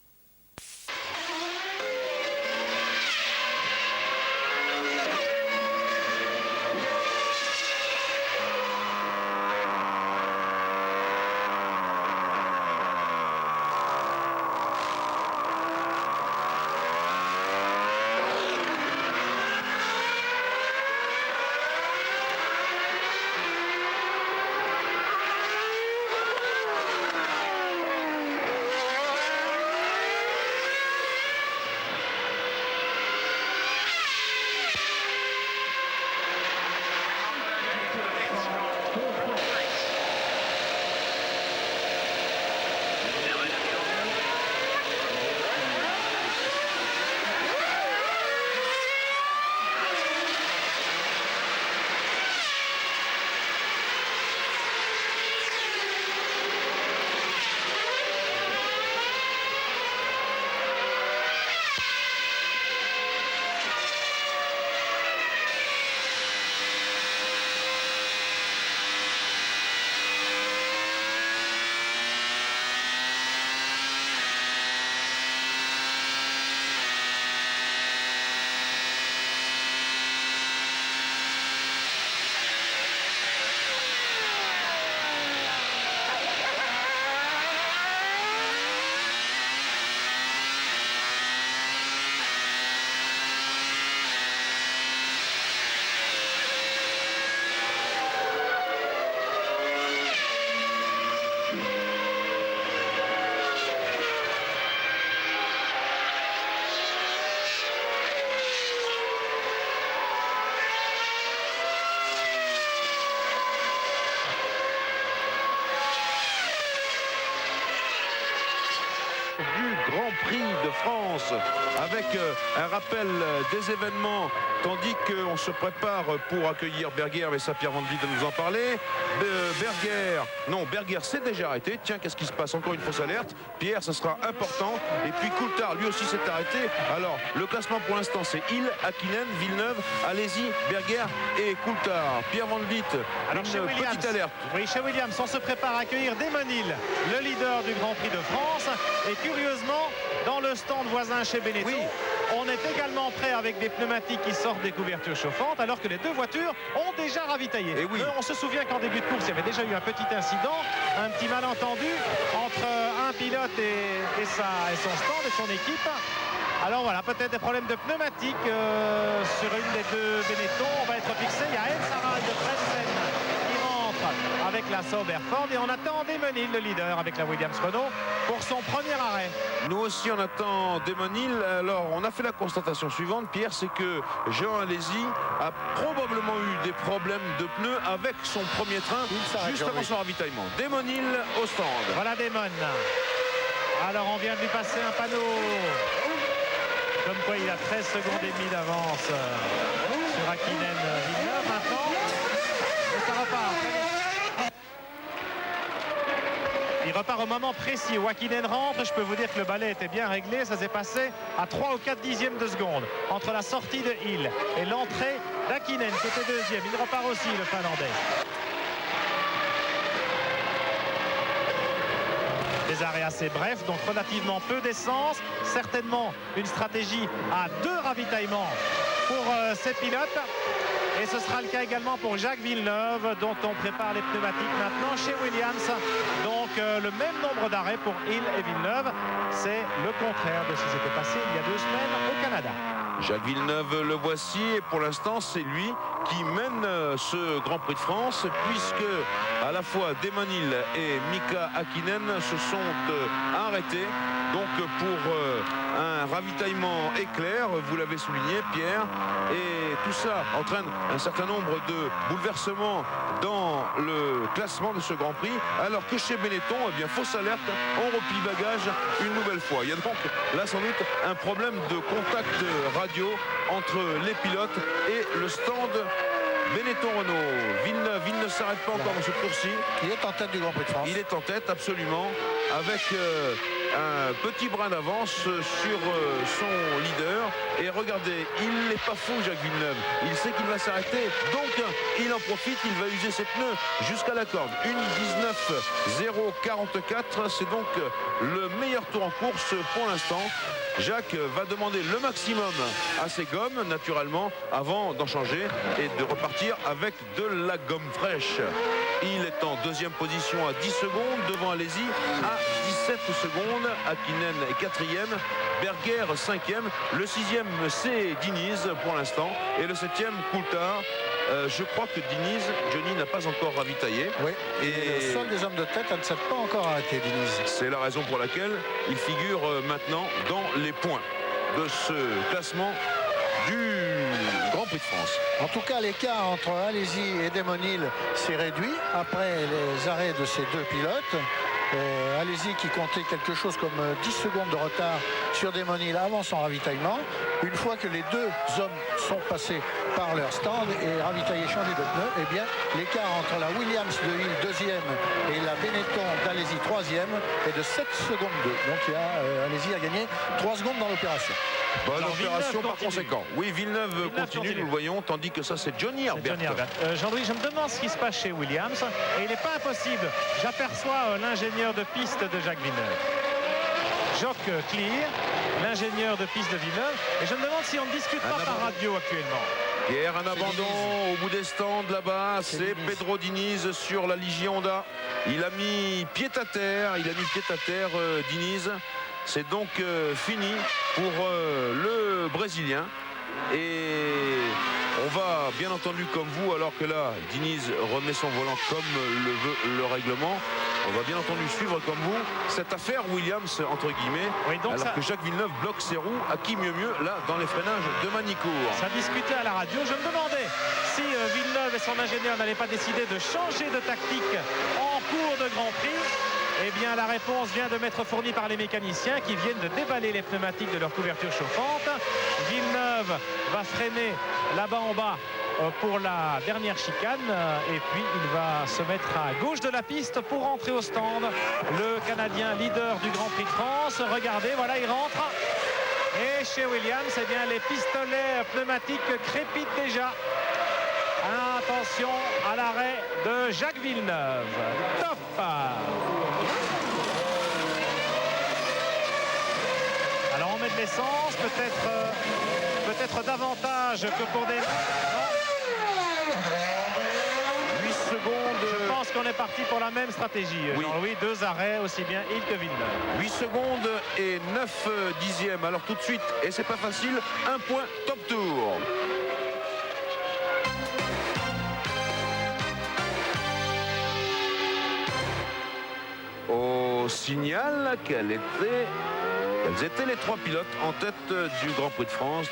Prix de France, avec un rappel des événements, tandis qu'on se prépare pour accueillir Berger, mais ça Pierre Van Vliet de nous en parler. Berger s'est déjà arrêté. Tiens, qu'est-ce qui se passe? Encore une fausse alerte. Pierre, ça sera important. Et puis Coulthard, lui aussi s'est arrêté. Alors, le classement pour l'instant, c'est Hill, Hakkinen, Villeneuve, Alesi, Berger et Coulthard. Pierre Van Vliet, alors une petite alerte. Oui, chez Williams, on se prépare à accueillir Damon Hill, le leader du Grand Prix de France. Et curieusement, dans le stand voisin chez Benetton, oui, on est également prêt avec des pneumatiques qui sortent des couvertures chauffantes, alors que les deux voitures ont déjà ravitaillé. Et oui. On se souvient qu'en début de course, il y avait déjà eu un petit incident, un petit malentendu entre un pilote et son stand et son équipe. Alors voilà, peut-être des problèmes de pneumatique sur une des deux Benetton. On va être fixé. Il y a Elsaral de Frentzen qui rentre avec la Sauber Ford. Et on attend Damon Hill, le leader, avec la Williams Renault, pour son premier arrêt. Nous aussi, on attend Damon Hill. Alors, on a fait la constatation suivante, Pierre, c'est que Jean Alesi a probablement eu des problèmes de pneus avec son premier train juste avant son ravitaillement. Damon Hill au stand. Voilà Damon. Alors, on vient de lui passer un panneau. Comme quoi il a 13 secondes et demie d'avance sur Hakkinen Villeneuve maintenant. Et ça repart. Il repart au moment précis où Hakkinen rentre. Je peux vous dire que le balai était bien réglé. Ça s'est passé à 3 ou 4 dixièmes de seconde entre la sortie de Hill et l'entrée d'Hakkinen qui était deuxième. Il repart aussi, le Finlandais. Des arrêts assez brefs, donc relativement peu d'essence. Certainement une stratégie à 2 ravitaillements pour ces pilotes. Et ce sera le cas également pour Jacques Villeneuve, dont on prépare les pneumatiques maintenant chez Williams. Donc le même nombre d'arrêts pour Hill et Villeneuve. C'est le contraire de ce qui s'était passé il y a 2 semaines au Canada. Jacques Villeneuve, le voici, et pour l'instant c'est lui qui mène ce Grand Prix de France, puisque à la fois Damon Hill et Mika Hakkinen se sont arrêtés donc pour un ravitaillement éclair, vous l'avez souligné Pierre, et tout ça entraîne un certain nombre de bouleversements dans le classement de ce Grand Prix, alors que chez Benetton, eh bien, fausse alerte, on replie bagage une nouvelle fois. Il y a donc là sans doute un problème de contact radio entre les pilotes et le stand Benetton Renault. Villeneuve, il ne s'arrête pas encore dans ce tour-ci. Il est en tête du Grand Prix de France. Il est en tête, absolument, avec un petit brin d'avance sur son leader. Et regardez, il n'est pas fou, Jacques Villeneuve. Il sait qu'il va s'arrêter, donc il en profite, il va user ses pneus jusqu'à la corde. Une 19.044, c'est donc le meilleur tour en course pour l'instant. Jacques va demander le maximum à ses gommes, naturellement, avant d'en changer et de repartir avec de la gomme fraîche. Il est en deuxième position à 10 secondes, devant Alesi à 17 secondes. Hakkinen est quatrième, Berger cinquième. Le sixième, c'est Diniz pour l'instant. Et le septième, Coulthard. Je crois que Diniz, Johnny, n'a pas encore ravitaillé. Oui, et le seul des hommes de tête, elle ne s'est pas encore arrêté, Diniz. C'est la raison pour laquelle il figure maintenant dans les points de ce classement du Grand Prix de France. En tout cas, l'écart entre Alesi et Damon Hill s'est réduit après les arrêts de ces deux pilotes. Alesi qui comptait quelque chose comme 10 secondes de retard sur Damon Hill avant son ravitaillement. Une fois que les deux hommes sont passés par leur stand et ravitaillés, changés de pneus, eh bien l'écart entre la Williams de Hill deuxième et la Benetton d'Alesi troisième est de 7 secondes 2. Donc Alesi a gagné 3 secondes dans l'opération. Bonne Alors, opération Villeneuve par conséquent. Oui, Villeneuve continue, nous le voyons, tandis que ça c'est Johnny Herbert. Jean-Louis, je me demande ce qui se passe chez Williams et il n'est pas impossible. J'aperçois l'ingénieur de piste de Jacques Villeneuve, Jacques Clear, l'ingénieur de piste de Villeneuve, et je me demande si on ne discute pas par radio actuellement. Pierre, un abandon au bout des stands là-bas, c'est Pedro Diniz sur la Ligier Honda. Il a mis pied à terre, Diniz. C'est donc fini pour le Brésilien. Et on va bien entendu comme vous, alors que là Diniz remet son volant comme le veut le règlement, on va bien entendu suivre comme vous cette affaire Williams entre guillemets, oui, donc alors que Jacques Villeneuve bloque ses roues. À qui mieux là dans les freinages de Manicourt. Ça discutait à la radio. Je me demandais si Villeneuve et son ingénieur n'allaient pas décider de changer de tactique en cours de Grand Prix. Eh bien, la réponse vient de m'être fournie par les mécaniciens qui viennent de déballer les pneumatiques de leur couverture chauffante. Villeneuve va freiner là-bas en bas pour la dernière chicane et puis il va se mettre à gauche de la piste pour rentrer au stand. Le Canadien leader du Grand Prix de France. Regardez, voilà, il rentre. Et chez Williams, eh bien, les pistolets pneumatiques crépitent déjà. Attention à l'arrêt de Jacques Villeneuve. Top! Alors on met de l'essence, peut-être davantage que pour des... Non. 8 secondes. Je pense qu'on est parti pour la même stratégie. Oui. Jean-Louis, 2 arrêts, aussi bien Hill que Villeneuve. 8 secondes et 9 dixièmes. Alors tout de suite, et c'est pas facile, un point top tour. Au signal quels étaient les 3 pilotes en tête du Grand Prix de France.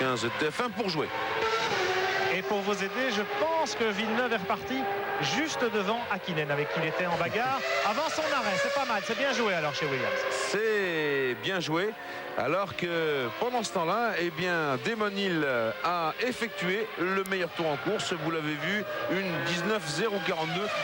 36-15 TF1 pour jouer. Et pour vous aider, je pense que Villeneuve est reparti juste devant Hakkinen avec qui il était en bagarre avant son arrêt. C'est pas mal, c'est bien joué alors chez Williams. C'est bien joué, alors que pendant ce temps-là, eh bien, Damon Hill a effectué le meilleur tour en course. Vous l'avez vu, une 19.042.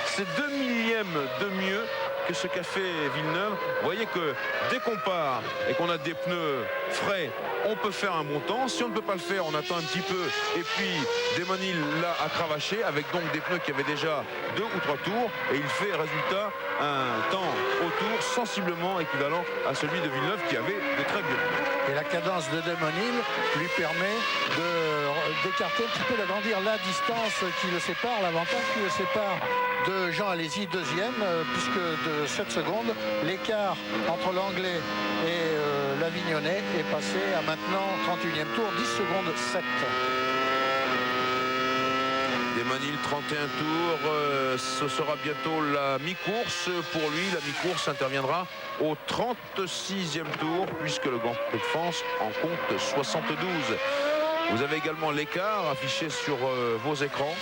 C'est 2 millièmes de mieux que ce qu'a fait Villeneuve. Vous voyez que dès qu'on part et qu'on a des pneus frais, on peut faire un bon temps. Si on ne peut pas le faire, on attend un petit peu. Et puis Damon Hill là a cravaché avec donc des pneus qui avaient déjà 2 ou 3 tours. Et il fait résultat un temps au tour sensiblement équivalent à celui de Villeneuve qui avait de très vieux pneus. Et la cadence de Damon Hill lui permet d'écarter un petit peu, d'agrandir la distance qui le sépare, l'avantage qui le sépare de Jean Alesi, deuxième, puisque de 7 secondes, l'écart entre l'Anglais et l'Avignonnais est passé à maintenant 31e tour, 10 secondes 7. Damon Hill, 31 tours, ce sera bientôt la mi-course pour lui. La mi-course interviendra au 36e tour, puisque le Grand Prix de France en compte 72. Vous avez également l'écart affiché sur vos écrans.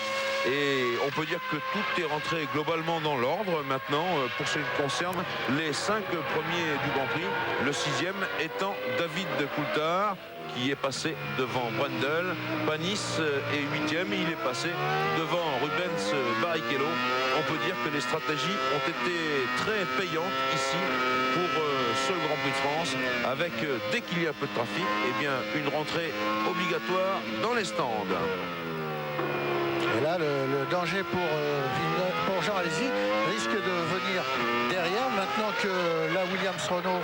Et on peut dire que tout est rentré globalement dans l'ordre maintenant pour ce qui concerne les 5 premiers du Grand Prix. Le 6e étant David Coulthard qui est passé devant Brundle. Panis est 8e, il est passé devant Rubens Barrichello. On peut dire que les stratégies ont été très payantes ici pour ce Grand Prix de France, avec dès qu'il y a un peu de trafic, eh bien, une rentrée obligatoire dans les stands. Et là, le danger pour Jean Alesi risque de venir derrière. Maintenant que la Williams-Renault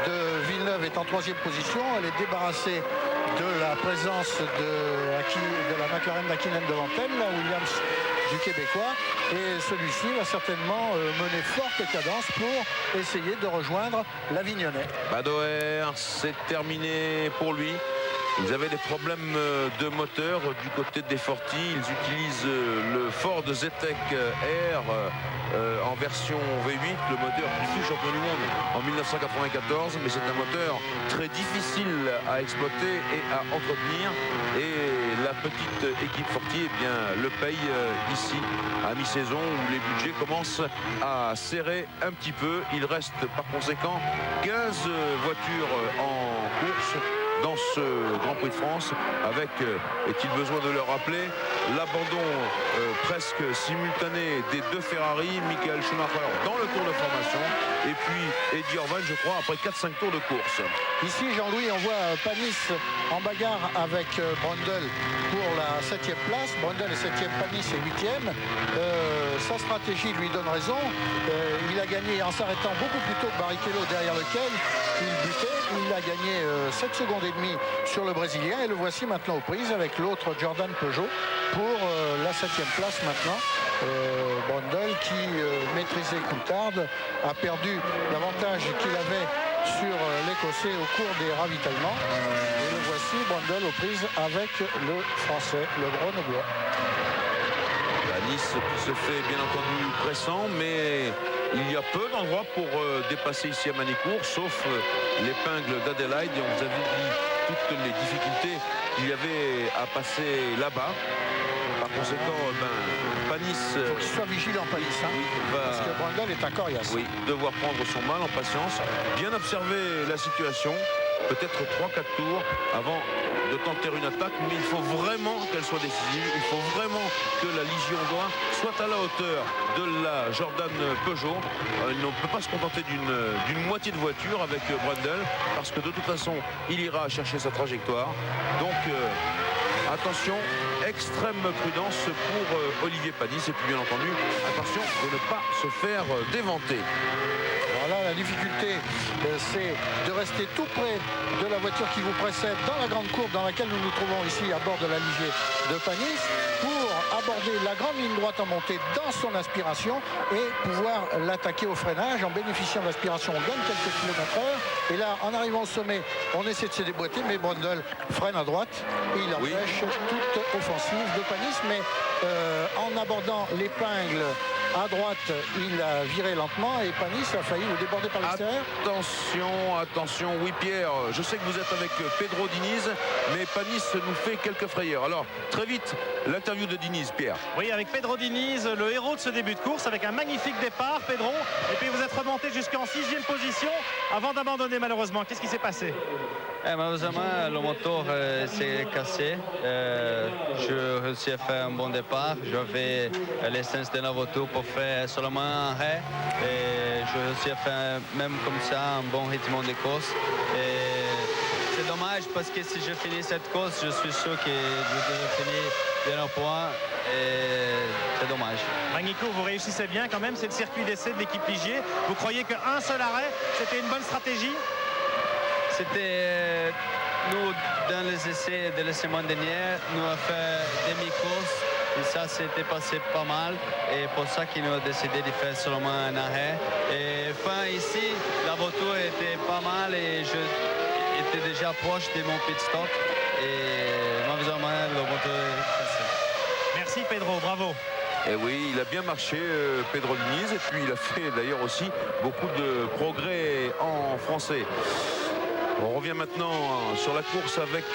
de Villeneuve est en 3e position, elle est débarrassée de la présence de la McLaren d'Hakkinen devant elle, la Williams du Québécois. Et celui-ci va certainement mener forte cadence pour essayer de rejoindre l'Avignonnais. Badoer, c'est terminé pour lui. Ils avaient des problèmes de moteur du côté des Forti. Ils utilisent le Ford Zetec R en version V8, le moteur qui fut champion du monde en 1994. Mais c'est un moteur très difficile à exploiter et à entretenir. Et la petite équipe Forti, eh bien, le paye ici à mi-saison où les budgets commencent à serrer un petit peu. Il reste par conséquent 15 voitures en course dans ce Grand Prix de France, avec, est-il besoin de le rappeler, l'abandon presque simultané des 2 Ferrari, Michael Schumacher dans le tour de formation, et puis Eddie Irvine, je crois, après 4-5 tours de course. Ici, Jean-Louis, on voit Panis en bagarre avec Brundle pour la 7e place. Brundle est 7e, Panis est 8e. Sa stratégie lui donne raison. Il a gagné en s'arrêtant beaucoup plus tôt que Barrichello, derrière lequel il butait. Il a gagné 7 secondes et demie sur le Brésilien. Et le voici maintenant aux prises avec l'autre Jordan Peugeot pour la 7e place maintenant. Brundle qui maîtrisait Coulthard a perdu l'avantage qu'il avait sur l'Écossais au cours des ravitaillements. Et le voici, Brundle aux prises avec le Français, le Grenoblois. Nice qui se fait bien entendu pressant, mais il y a peu d'endroits pour dépasser ici à Manicourt, sauf l'épingle d'Adelaide. Et on vous avait dit toutes les difficultés qu'il y avait à passer là-bas. Par conséquent, Panis Il faut qu'il soit vigilant, Panis. Parce que Brundle est un coriace. Oui, devoir prendre son mal en patience, bien observer la situation, peut-être 3-4 tours avant de tenter une attaque, mais il faut vraiment qu'elle soit décisive, il faut vraiment que la Légion d'Or soit à la hauteur de la Jordan Peugeot. Il ne peut pas se contenter d'une moitié de voiture avec Brundle, parce que de toute façon, il ira chercher sa trajectoire. Donc, attention, extrême prudence pour Olivier Panis, et puis bien entendu, attention de ne pas se faire déventer. Alors là, la difficulté, c'est de rester tout près de la voiture qui vous précède dans la grande courbe dans laquelle nous nous trouvons ici à bord de la Ligier de Panis, pour aborder la grande ligne droite en montée dans son aspiration et pouvoir l'attaquer au freinage. En bénéficiant de l'aspiration, on gagne quelques km/h. Et là, en arrivant au sommet, on essaie de se déboîter, mais Brundle freine à droite et il empêche toute offensive de Panis. Mais en abordant l'épingle à droite, il a viré lentement et Panis a failli le déborder par l'extérieur. Attention, attention, oui Pierre, je sais que vous êtes avec Pedro Diniz, mais Panis nous fait quelques frayeurs. Alors, très vite, l'interview de Diniz, Pierre. Oui, avec Pedro Diniz, le héros de ce début de course, avec un magnifique départ, Pedro. Et puis vous êtes remonté jusqu'en 6e position avant d'abandonner malheureusement. Qu'est-ce qui s'est passé? Malheureusement, le moteur s'est cassé. Je réussis à faire un bon départ. J'avais l'essence de la voiture pour faire seulement un arrêt. Et je réussis à faire même comme ça un bon rythme de course. Et c'est dommage parce que si je finis cette course, je suis sûr que je devrais finir bien au point. Et c'est dommage. Magnico, vous réussissez bien quand même. C'est le circuit d'essai de l'équipe Ligier. Vous croyez qu'un seul arrêt, c'était une bonne stratégie? C'était nous, dans les essais de la semaine dernière, nous avons fait demi-course et ça s'était passé pas mal et pour ça qu'ils ont décidé de faire seulement un arrêt. Et fin ici, la voiture était pas mal et je était déjà proche de mon pit stop et malheureusement la voiture est cassée. Merci Pedro, bravo. Et oui, il a bien marché, Pedro Diniz, et puis il a fait d'ailleurs aussi beaucoup de progrès en français. On revient maintenant sur la course avec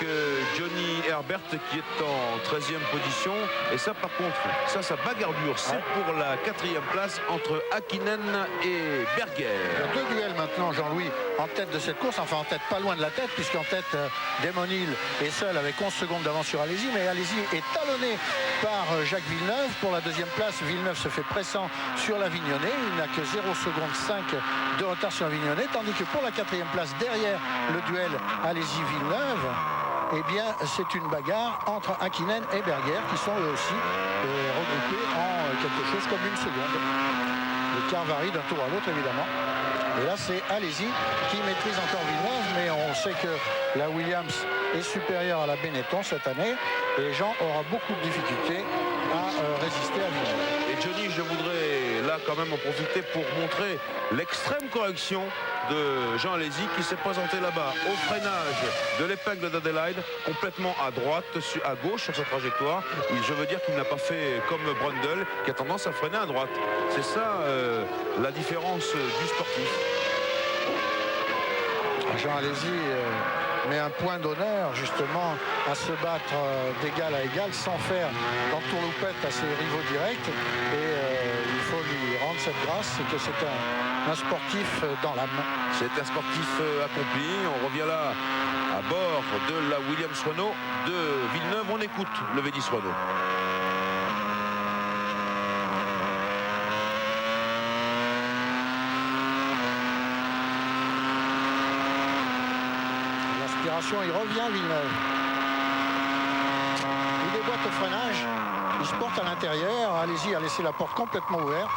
Johnny Herbert qui est en 13e position. Et ça, par contre, ça bagarre dure. C'est pour la 4e place entre Hakkinen et Berger. Il y a 2 duels maintenant, Jean-Louis, en tête de cette course. Enfin, en tête, pas loin de la tête, puisqu'en tête, Damon Hill est seul avec 11 secondes d'avance sur Alesi. Mais Alesi est talonné par Jacques Villeneuve. Pour la 2e place, Villeneuve se fait pressant sur la Vignonnet. Il n'a que 0 seconde 5 de retard sur la Vignonnet. Tandis que pour la 4e place, derrière le duel Alesi-Villeneuve, eh bien, c'est une bagarre entre Hakkinen et Berger qui sont eux aussi regroupés en quelque chose comme une seconde. L'écart varie d'un tour à l'autre, évidemment. Et là, c'est Alesi qui maîtrise encore Villeneuve, mais on sait que la Williams est supérieure à la Benetton cette année et Jean aura beaucoup de difficultés à résister à Villeneuve. Et Johnny, je voudrais là quand même en profiter pour montrer l'extrême correction de Jean Alesi qui s'est présenté là-bas au freinage de l'épingle d'Adelaide, complètement à droite, à gauche sur sa trajectoire. Et je veux dire qu'il n'a pas fait comme Brundle qui a tendance à freiner à droite. C'est ça la différence du sportif. Jean Alesi met un point d'honneur justement à se battre d'égal à égal sans faire d'entourloupette à ses rivaux directs. Et il faut lui rendre cette grâce, c'est que c'est un sportif dans l'âme. C'est un sportif accompli. On revient là à bord de la Williams Renault de Villeneuve. On écoute le V10 Renault. Il revient Villeneuve. Il déboîte au freinage. Il se porte à l'intérieur. Alesi a laissé la porte complètement ouverte.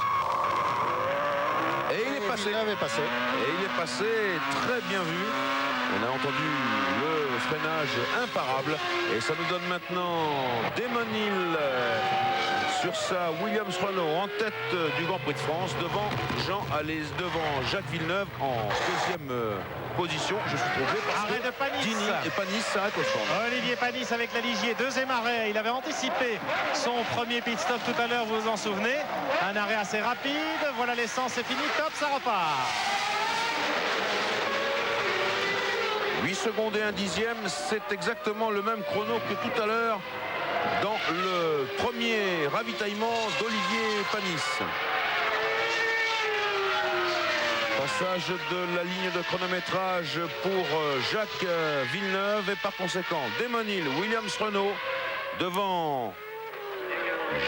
Et il est passé. Villeneuve est passé. Et il est passé, très bien vu. On a entendu le freinage imparable. Et ça nous donne maintenant Damon Hill sur sa Williams Renault en tête du Grand Prix de France devant Jacques Villeneuve en 2e position. Je suis trompé parce Arrêt de Panis. Dini et Panis s'arrêtent au stand. Olivier Panis avec la Ligier, 2e arrêt. Il avait anticipé son premier pit stop tout à l'heure, vous vous en souvenez. Un arrêt assez rapide. Voilà, l'essence est fini. Top, ça repart. 8 secondes et 1 dixième, c'est exactement le même chrono que tout à l'heure dans le premier ravitaillement d'Olivier Panis. Passage de la ligne de chronométrage pour Jacques Villeneuve et par conséquent Damon Hill, Williams Renault devant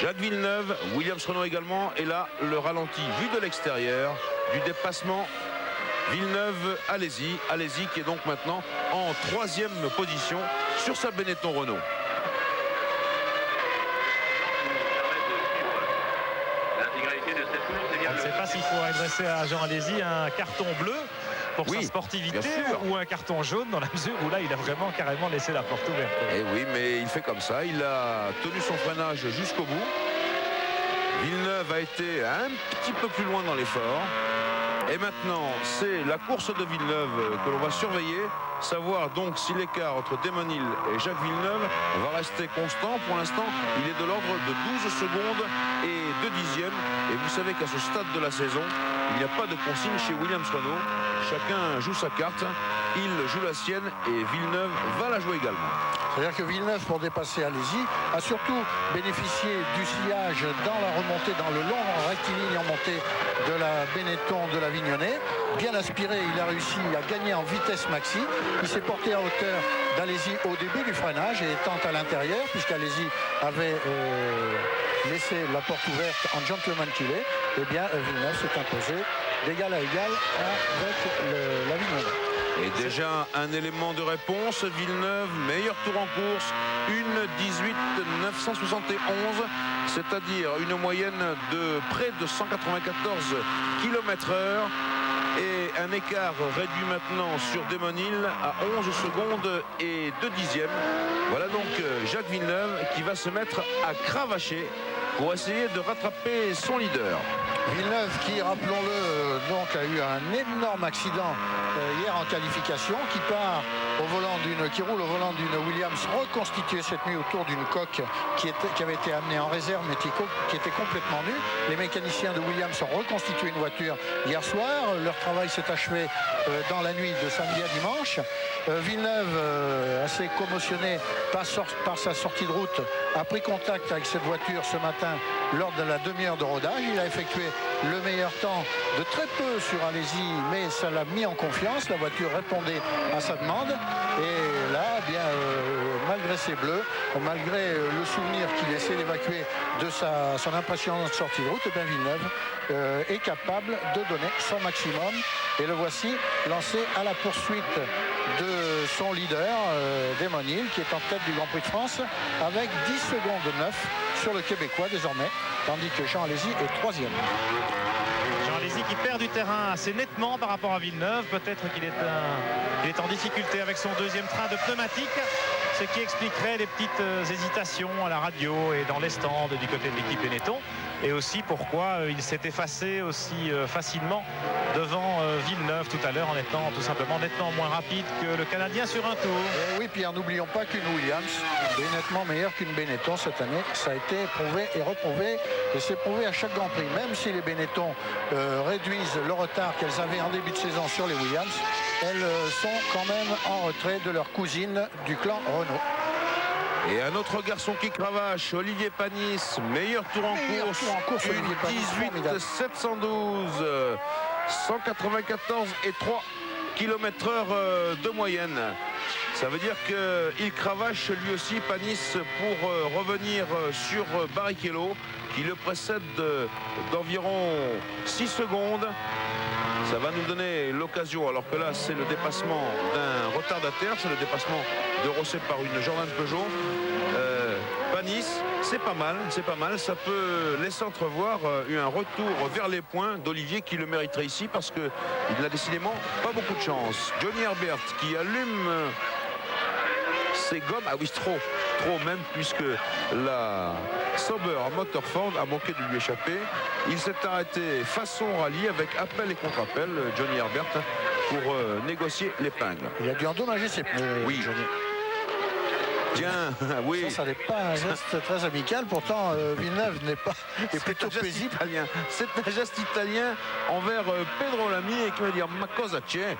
Jacques Villeneuve, Williams Renault également. Et là, le ralenti vu de l'extérieur du dépassement Villeneuve-Alési. Alési qui est donc maintenant en 3e position sur sa Benetton Renault. On ne sait pas s'il faut adresser à Jean Alési un carton bleu pour sa sportivité ou un carton jaune, dans la mesure où là il a vraiment carrément laissé la porte ouverte. Et oui, mais il fait comme ça, il a tenu son freinage jusqu'au bout. Villeneuve a été un petit peu plus loin dans l'effort. Et maintenant, c'est la course de Villeneuve que l'on va surveiller, savoir donc si l'écart entre Damon Hill et Jacques Villeneuve va rester constant. Pour l'instant, il est de l'ordre de 12 secondes et 2 dixièmes. Et vous savez qu'à ce stade de la saison, il n'y a pas de consigne chez Williams Renault. Chacun joue sa carte, il joue la sienne et Villeneuve va la jouer également. C'est-à-dire que Villeneuve, pour dépasser Alési, a surtout bénéficié du sillage dans la remontée, dans le long rectiligne en montée de la Benetton de l'Avignonnais. Bien aspiré, il a réussi à gagner en vitesse maxi. Il s'est porté à hauteur d'Alési au début du freinage et étant à l'intérieur, puisqu'Alési avait laissé la porte ouverte en gentleman qu'il est, eh bien Villeneuve s'est imposé d'égal à égal avec l'Avignonnais. Et déjà un élément de réponse, Villeneuve, meilleur tour en course, 1:18,971, c'est-à-dire une moyenne de près de 194 km/h et un écart réduit maintenant sur Damon Hill à 11 secondes et 2 dixièmes. Voilà donc Jacques Villeneuve qui va se mettre à cravacher pour essayer de rattraper son leader. Villeneuve qui, rappelons-le, donc a eu un énorme accident hier en qualification, qui roule au volant d'une Williams reconstituée cette nuit autour d'une coque qui avait été amenée en réserve mais qui était complètement nue. Les mécaniciens de Williams ont reconstitué une voiture hier soir. Leur travail s'est achevé dans la nuit de samedi à dimanche. Villeneuve, assez commotionné par sa sortie de route, a pris contact avec cette voiture ce matin lors de la demi-heure de rodage. Il a effectué le meilleur temps de très peu sur Alési, mais ça l'a mis en confiance. La voiture répondait à sa demande. Et là, eh bien, malgré ses bleus, malgré le souvenir qu'il essaie d'évacuer de son impressionnante sortie de route, eh bien, Villeneuve est capable de donner son maximum. Et le voici lancé à la poursuite de son leader, Damon Hill, qui est en tête du Grand Prix de France, avec 10 secondes 9 sur le Québécois désormais, tandis que Jean Alési est 3e. Jean Alési qui perd du terrain assez nettement par rapport à Villeneuve. Peut-être qu'il est en difficulté avec son deuxième train de pneumatique, ce qui expliquerait les petites hésitations à la radio et dans les stands du côté de l'équipe Benetton, et aussi pourquoi il s'est effacé aussi facilement devant Villeneuve tout à l'heure, en étant tout simplement nettement moins rapide que le Canadien sur un tour. Et oui, Pierre, n'oublions pas qu'une Williams est nettement meilleure qu'une Benetton cette année. Ça a été prouvé et reprouvé, et c'est prouvé à chaque Grand Prix. Même si les Benetton réduisent le retard qu'elles avaient en début de saison sur les Williams, elles sont quand même en retrait de leur cousine du clan Renault. Et un autre garçon qui cravache, Olivier Panis, meilleur tour en course, 18,712, 194 et 3 km/h de moyenne. Ça veut dire qu'il cravache lui aussi, Panis, pour revenir sur Barrichello, qui le précède d'environ 6 secondes. Ça va nous donner l'occasion, alors que là c'est le dépassement d'un retardataire, c'est le dépassement de Rosset par une Jordan Peugeot. Panis, c'est pas mal, ça peut laisser entrevoir un retour vers les points d'Olivier qui le mériterait ici, parce qu'il n'a décidément pas beaucoup de chance. Johnny Herbert qui allume ses gommes, ah oui, trop même, puisque la Sauber Motor Ford a manqué de lui échapper. Il s'est arrêté façon rallye avec appel et contre-appel, Johnny Herbert, pour négocier l'épingle. Il a dû endommager ses pneus. Oui, Johnny. Tiens, oui. Ça n'est pas un geste très amical, pourtant Villeneuve est plutôt paisible. C'est un geste italien envers Pedro Lamy, et qui va dire ma cosa c'è.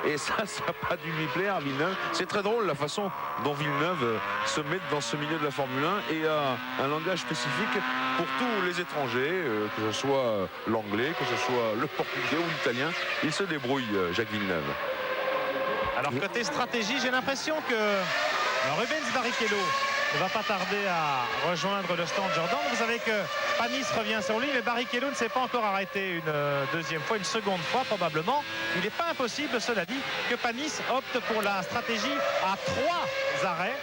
Et ça n'a pas dû lui plaire à Villeneuve. C'est très drôle la façon dont Villeneuve se met dans ce milieu de la Formule 1 et a un langage spécifique pour tous les étrangers, que ce soit l'anglais, que ce soit le portugais ou l'italien. Il se débrouille, Jacques Villeneuve. Alors côté stratégie, j'ai l'impression que Rubens Barrichello ne va pas tarder à rejoindre le stand Jordan. Vous savez que Panis revient sur lui, mais Barrichello ne s'est pas encore arrêté une deuxième fois, une seconde fois probablement. Il n'est pas impossible, cela dit, que Panis opte pour la stratégie à 3 arrêts.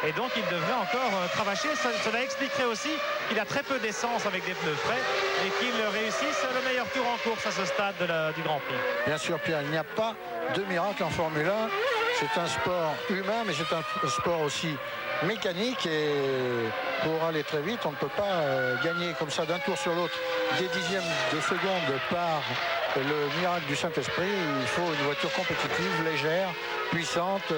Et donc il devrait encore cravacher. Cela expliquerait aussi qu'il a très peu d'essence avec des pneus frais et qu'il réussisse le meilleur tour en course à ce stade du Grand Prix. Bien sûr, Pierre, il n'y a pas de miracle en Formule 1. C'est un sport humain, mais c'est un sport aussi mécanique. Et pour aller très vite, on ne peut pas gagner comme ça d'un tour sur l'autre des dixièmes de seconde par le miracle du Saint-Esprit. Il faut une voiture compétitive, légère, puissante,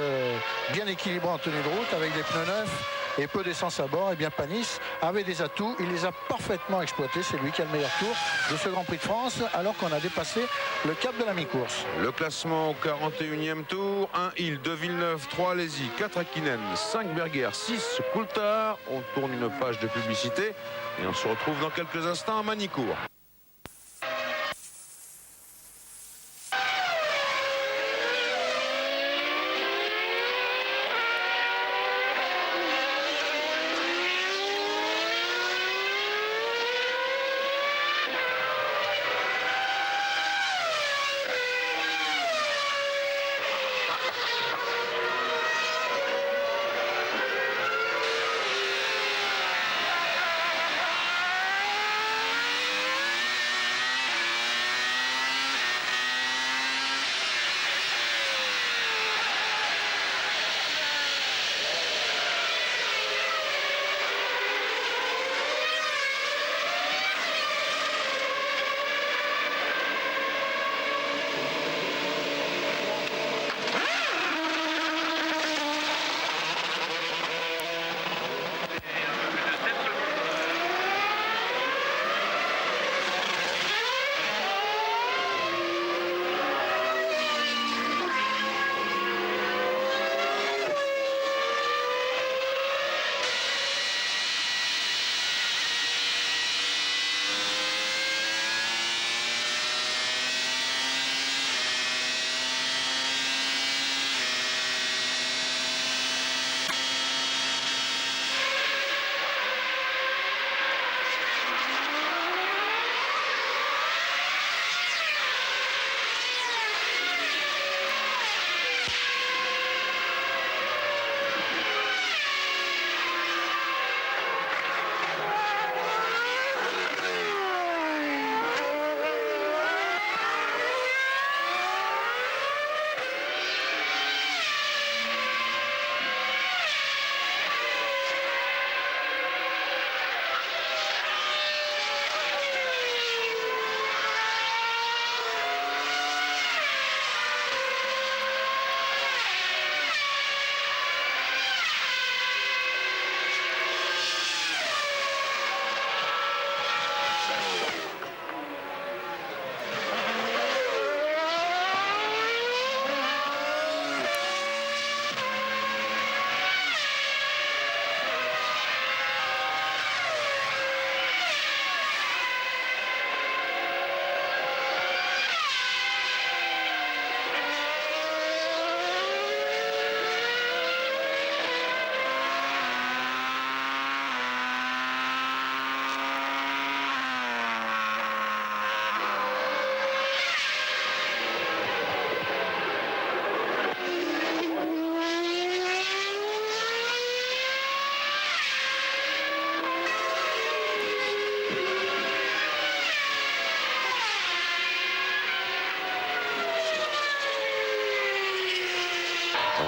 bien équilibrée en tenue de route, avec des pneus neufs et peu d'essence à bord. Et bien Panis avait des atouts, il les a parfaitement exploités. C'est lui qui a le meilleur tour de ce Grand Prix de France, alors qu'on a dépassé le cap de la mi-course. Le classement au 41e tour: 1 Hill, 2 Villeneuve, 3 Alesi, 4 Häkkinen, 5 Berger, 6 Coulthard. On tourne une page de publicité et on se retrouve dans quelques instants à Magny-Cours.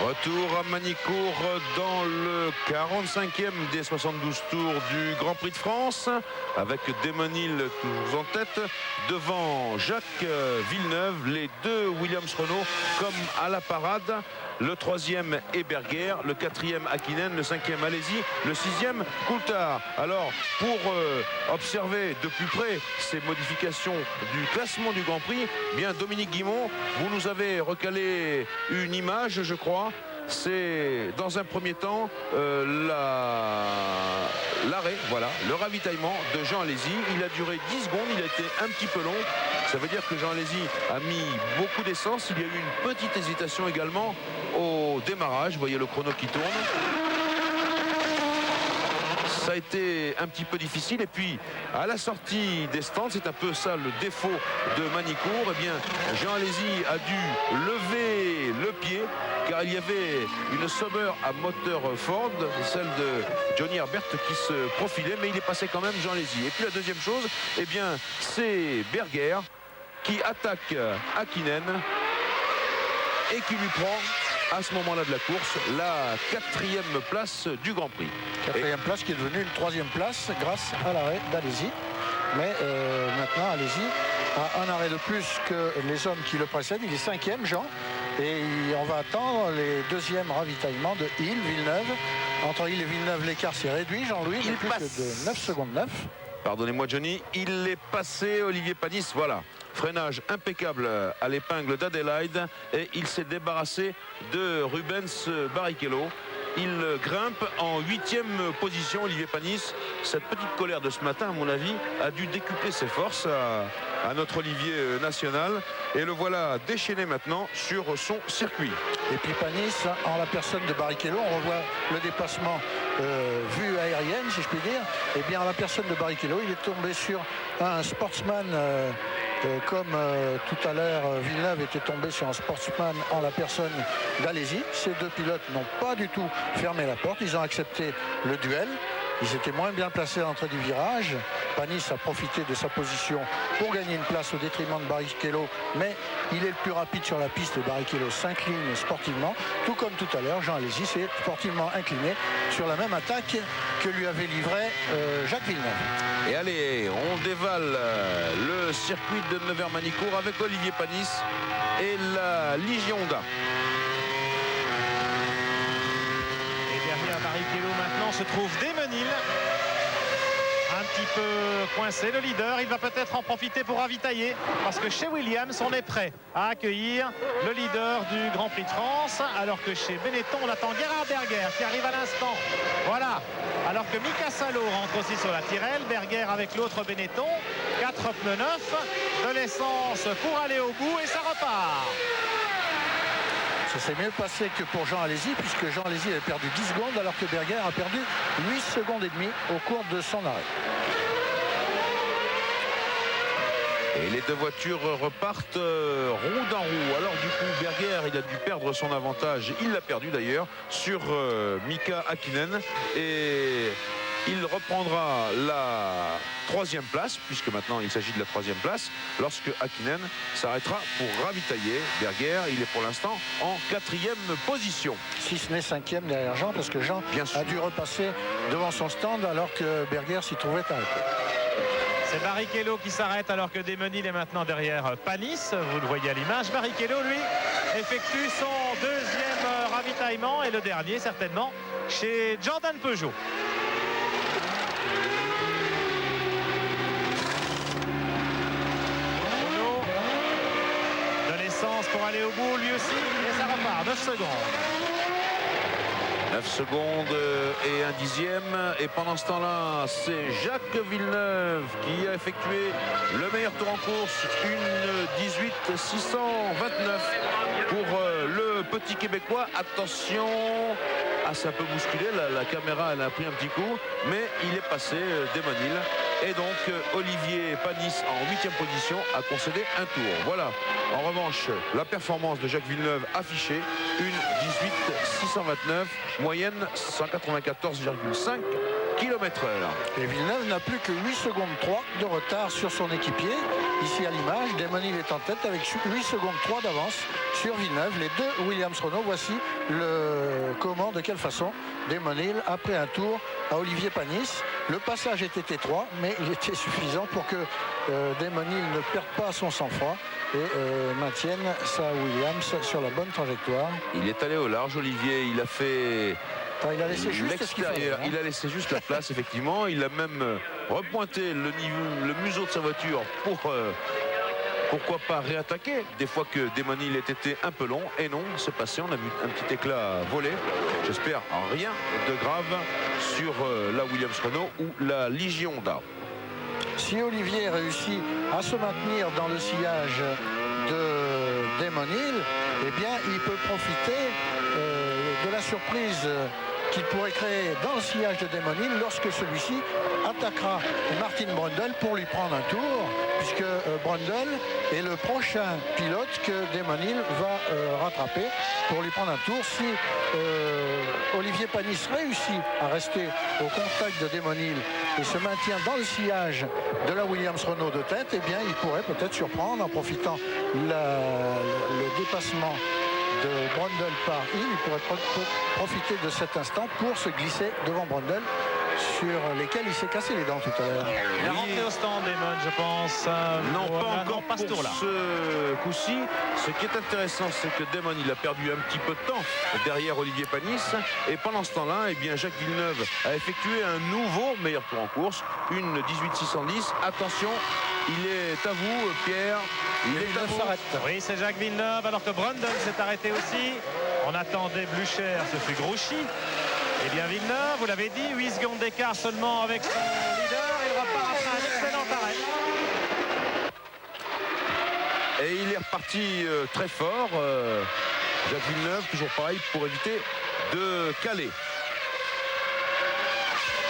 Retour à Magny-Cours dans le 45e des 72 tours du Grand Prix de France, avec Damon Hill toujours en tête, devant Jacques Villeneuve, les deux Williams-Renault comme à la parade. Le 3e est Berger. Le 4e Hakkinen. Le 5e Alesi. Le 6e Coulthard. Alors pour observer de plus près ces modifications du classement du Grand Prix, bien Dominique Guimond, vous nous avez recalé une image, je crois. C'est dans un premier temps l'arrêt, voilà, le ravitaillement de Jean Alesi. Il a duré 10 secondes, il a été un petit peu long. Ça veut dire que Jean Alesi a mis beaucoup d'essence. Il y a eu une petite hésitation également au démarrage. Vous voyez le chrono qui tourne. Ça a été un petit peu difficile. Et puis, à la sortie des stands, c'est un peu ça le défaut de Manicourt. Eh bien, Jean Alesi a dû lever le pied, car il y avait une Sauber à moteur Ford, celle de Johnny Herbert, qui se profilait, mais il est passé quand même Jean Alesi. Et puis la deuxième chose, eh bien, c'est Berger qui attaque Hakkinen et qui lui prend à ce moment-là de la course la 4e place du Grand Prix. 4e place qui est devenue une 3e place grâce à l'arrêt d'Alesi. Mais maintenant Alesi a un arrêt de plus que les hommes qui le précèdent. Il est 5e, Jean, et on va attendre les 2e ravitaillements de Hill, Villeneuve. Entre Hill et Villeneuve, l'écart s'est réduit, Jean-Louis, il plus que de 9 secondes 9. Pardonnez-moi Johnny, il est passé Olivier Panis, voilà. Freinage impeccable à l'épingle d'Adelaide et il s'est débarrassé de Rubens Barrichello. Il grimpe en 8e position, Olivier Panis. Cette petite colère de ce matin, à mon avis, a dû décupler ses forces à notre Olivier national. Et le voilà déchaîné maintenant sur son circuit. Et puis Panis, en la personne de Barrichello, on revoit le déplacement vue aérienne, si je puis dire. Et bien, en la personne de Barrichello, il est tombé sur un sportsman... comme tout à l'heure Villeneuve était tombé sur un sportsman en la personne d'Alesi. Ces deux pilotes n'ont pas du tout fermé la porte, ils ont accepté le duel. Ils étaient moins bien placés à l'entrée du virage. Panis a profité de sa position pour gagner une place au détriment de Barrichello, mais il est le plus rapide sur la piste et Barrichello s'incline sportivement, tout comme tout à l'heure Jean Alesi s'est sportivement incliné sur la même attaque que lui avait livré Jacques Villeneuve. Et allez, on dévale le circuit de Nevers-Manicourt avec Olivier Panis et la Ligion Honda. Et derrière Barrichello maintenant se trouve Desmenil. Un petit peu coincé le leader, il va peut-être en profiter pour ravitailler parce que chez Williams on est prêt à accueillir le leader du Grand Prix de France, alors que chez Benetton on attend Gerhard Berger qui arrive à l'instant. Voilà, alors que Mika Salo rentre aussi sur la Tyrrell. Berger avec l'autre Benetton, 4 pneus neufs, de l'essence pour aller au bout et ça repart. Ça s'est mieux passé que pour Jean Alesi, puisque Jean Alesi avait perdu 10 secondes alors que Berger a perdu 8 secondes et demie au cours de son arrêt. Et les deux voitures repartent roue dans roue. Alors du coup Berger, il a dû perdre son avantage, il l'a perdu d'ailleurs sur Mika Hakkinen, et il reprendra la 3e place, puisque maintenant il s'agit de la 3e place, lorsque Hakkinen s'arrêtera pour ravitailler Berger. Il est pour l'instant en 4e position. Si ce n'est 5e derrière Jean, parce que Jean a dû repasser devant son stand alors que Berger s'y trouvait arrêté. C'est Barrichello qui s'arrête alors que Desmenil est maintenant derrière Panis. Vous le voyez à l'image. Barrichello, lui, effectue son 2e ravitaillement et le dernier certainement chez Jordan Peugeot. De l'essence pour aller au bout lui aussi et ça repart. 9 secondes. 9 secondes et un dixième. Et pendant ce temps-là, c'est Jacques Villeneuve qui a effectué le meilleur tour en course, une 18.629 pour le petit Québécois. Attention, c'est un peu bousculé, la caméra elle a pris un petit coup, mais il est passé Desmenil. Et donc Olivier Panis en 8e position a concédé un tour. Voilà, en revanche, la performance de Jacques Villeneuve affichée, une 18.629, moyenne 194,5 km/h. Et Villeneuve n'a plus que 8 secondes 3 de retard sur son équipier. ici à l'image. Damon Hill est en tête avec 8 secondes 3 d'avance sur Villeneuve. Les deux Williams-Renault, voici de quelle façon Damon Hill a pris un tour à Olivier Panis. Le passage était étroit, mais il était suffisant pour que Damon Hill ne perde pas son sang-froid et maintienne sa Williams sur la bonne trajectoire. Il est allé au large, Olivier. Il a fait il a laissé juste l'extérieur. Il a laissé juste la place, effectivement. Il a même repointé le museau de sa voiture pour pourquoi pas réattaquer des fois que Damon Hill était un peu long. Et non, c'est passé. On a vu un petit éclat voler. J'espère rien de grave sur la Williams-Renault ou la Légion d'A. Si Olivier réussit à se maintenir dans le sillage de Damon Hill, eh bien, il peut profiter de la surprise qu'il pourrait créer dans le sillage de Damon Hill lorsque celui-ci attaquera Martin Brundle pour lui prendre un tour, puisque Brundle est le prochain pilote que Damon Hill va rattraper pour lui prendre un tour. Si Olivier Panis réussit à rester au contact de Damon Hill et se maintient dans le sillage de la Williams-Renault de tête, eh bien, il pourrait peut-être surprendre en profitant le dépassement de Brundle par Hill. Il pourrait profiter de cet instant pour se glisser devant Brundle, sur lesquels il s'est cassé les dents tout à l'heure. Il est rentré au stand, Damon, je pense. Non, pas encore pas ce pour tour-là. ce coup-ci. Ce qui est intéressant, c'est que Damon, il a perdu un petit peu de temps derrière Olivier Panis. Et pendant ce temps-là, eh bien, Jacques Villeneuve a effectué un nouveau meilleur tour en course, une 18-610. Attention, il est à vous, Pierre. Il est à vous. Oui, c'est Jacques Villeneuve, alors que Brundle s'est arrêté aussi. On attendait Blücher, ce fut Grouchy. Eh bien, Villeneuve, vous l'avez dit, 8 secondes d'écart seulement avec son leader. Il repart après un excellent arrêt. Et il est reparti très fort. Jacques Villeneuve, toujours pareil, pour éviter de caler.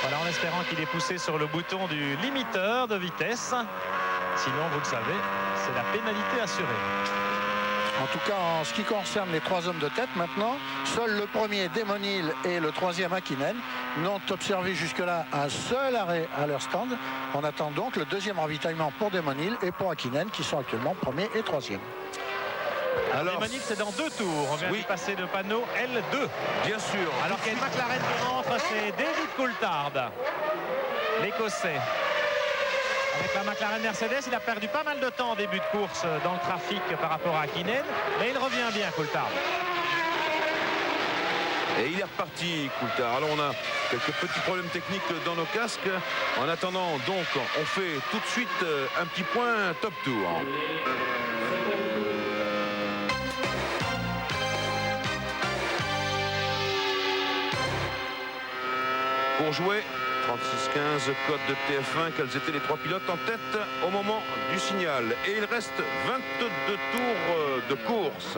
Voilà, en espérant qu'il ait poussé sur le bouton du limiteur de vitesse. Sinon, vous le savez, c'est la pénalité assurée. En tout cas, en ce qui concerne les trois hommes de tête maintenant, seul le premier, Damon Hill, et le troisième, Häkkinen, n'ont observé jusque-là un seul arrêt à leur stand. On attend donc le deuxième ravitaillement pour Damon Hill et pour Häkkinen, qui sont actuellement premier et troisième. Alors, Damon Hill, c'est dans 2 tours. On vient de passer le panneau L2. Bien sûr. Alors qu'il y a une McLaren qui rentre, c'est David Coulthard, l'Écossais. Avec la McLaren Mercedes, il a perdu pas mal de temps en début de course dans le trafic par rapport à Häkkinen, mais il revient bien, Coulthard. Et il est reparti, Coulthard. Alors on a quelques petits problèmes techniques dans nos casques. En attendant, donc, on fait tout de suite un petit point top tour. Pour jouer 36-15, code de TF1, quels étaient les 3 pilotes en tête au moment du signal. Et il reste 22 tours de course.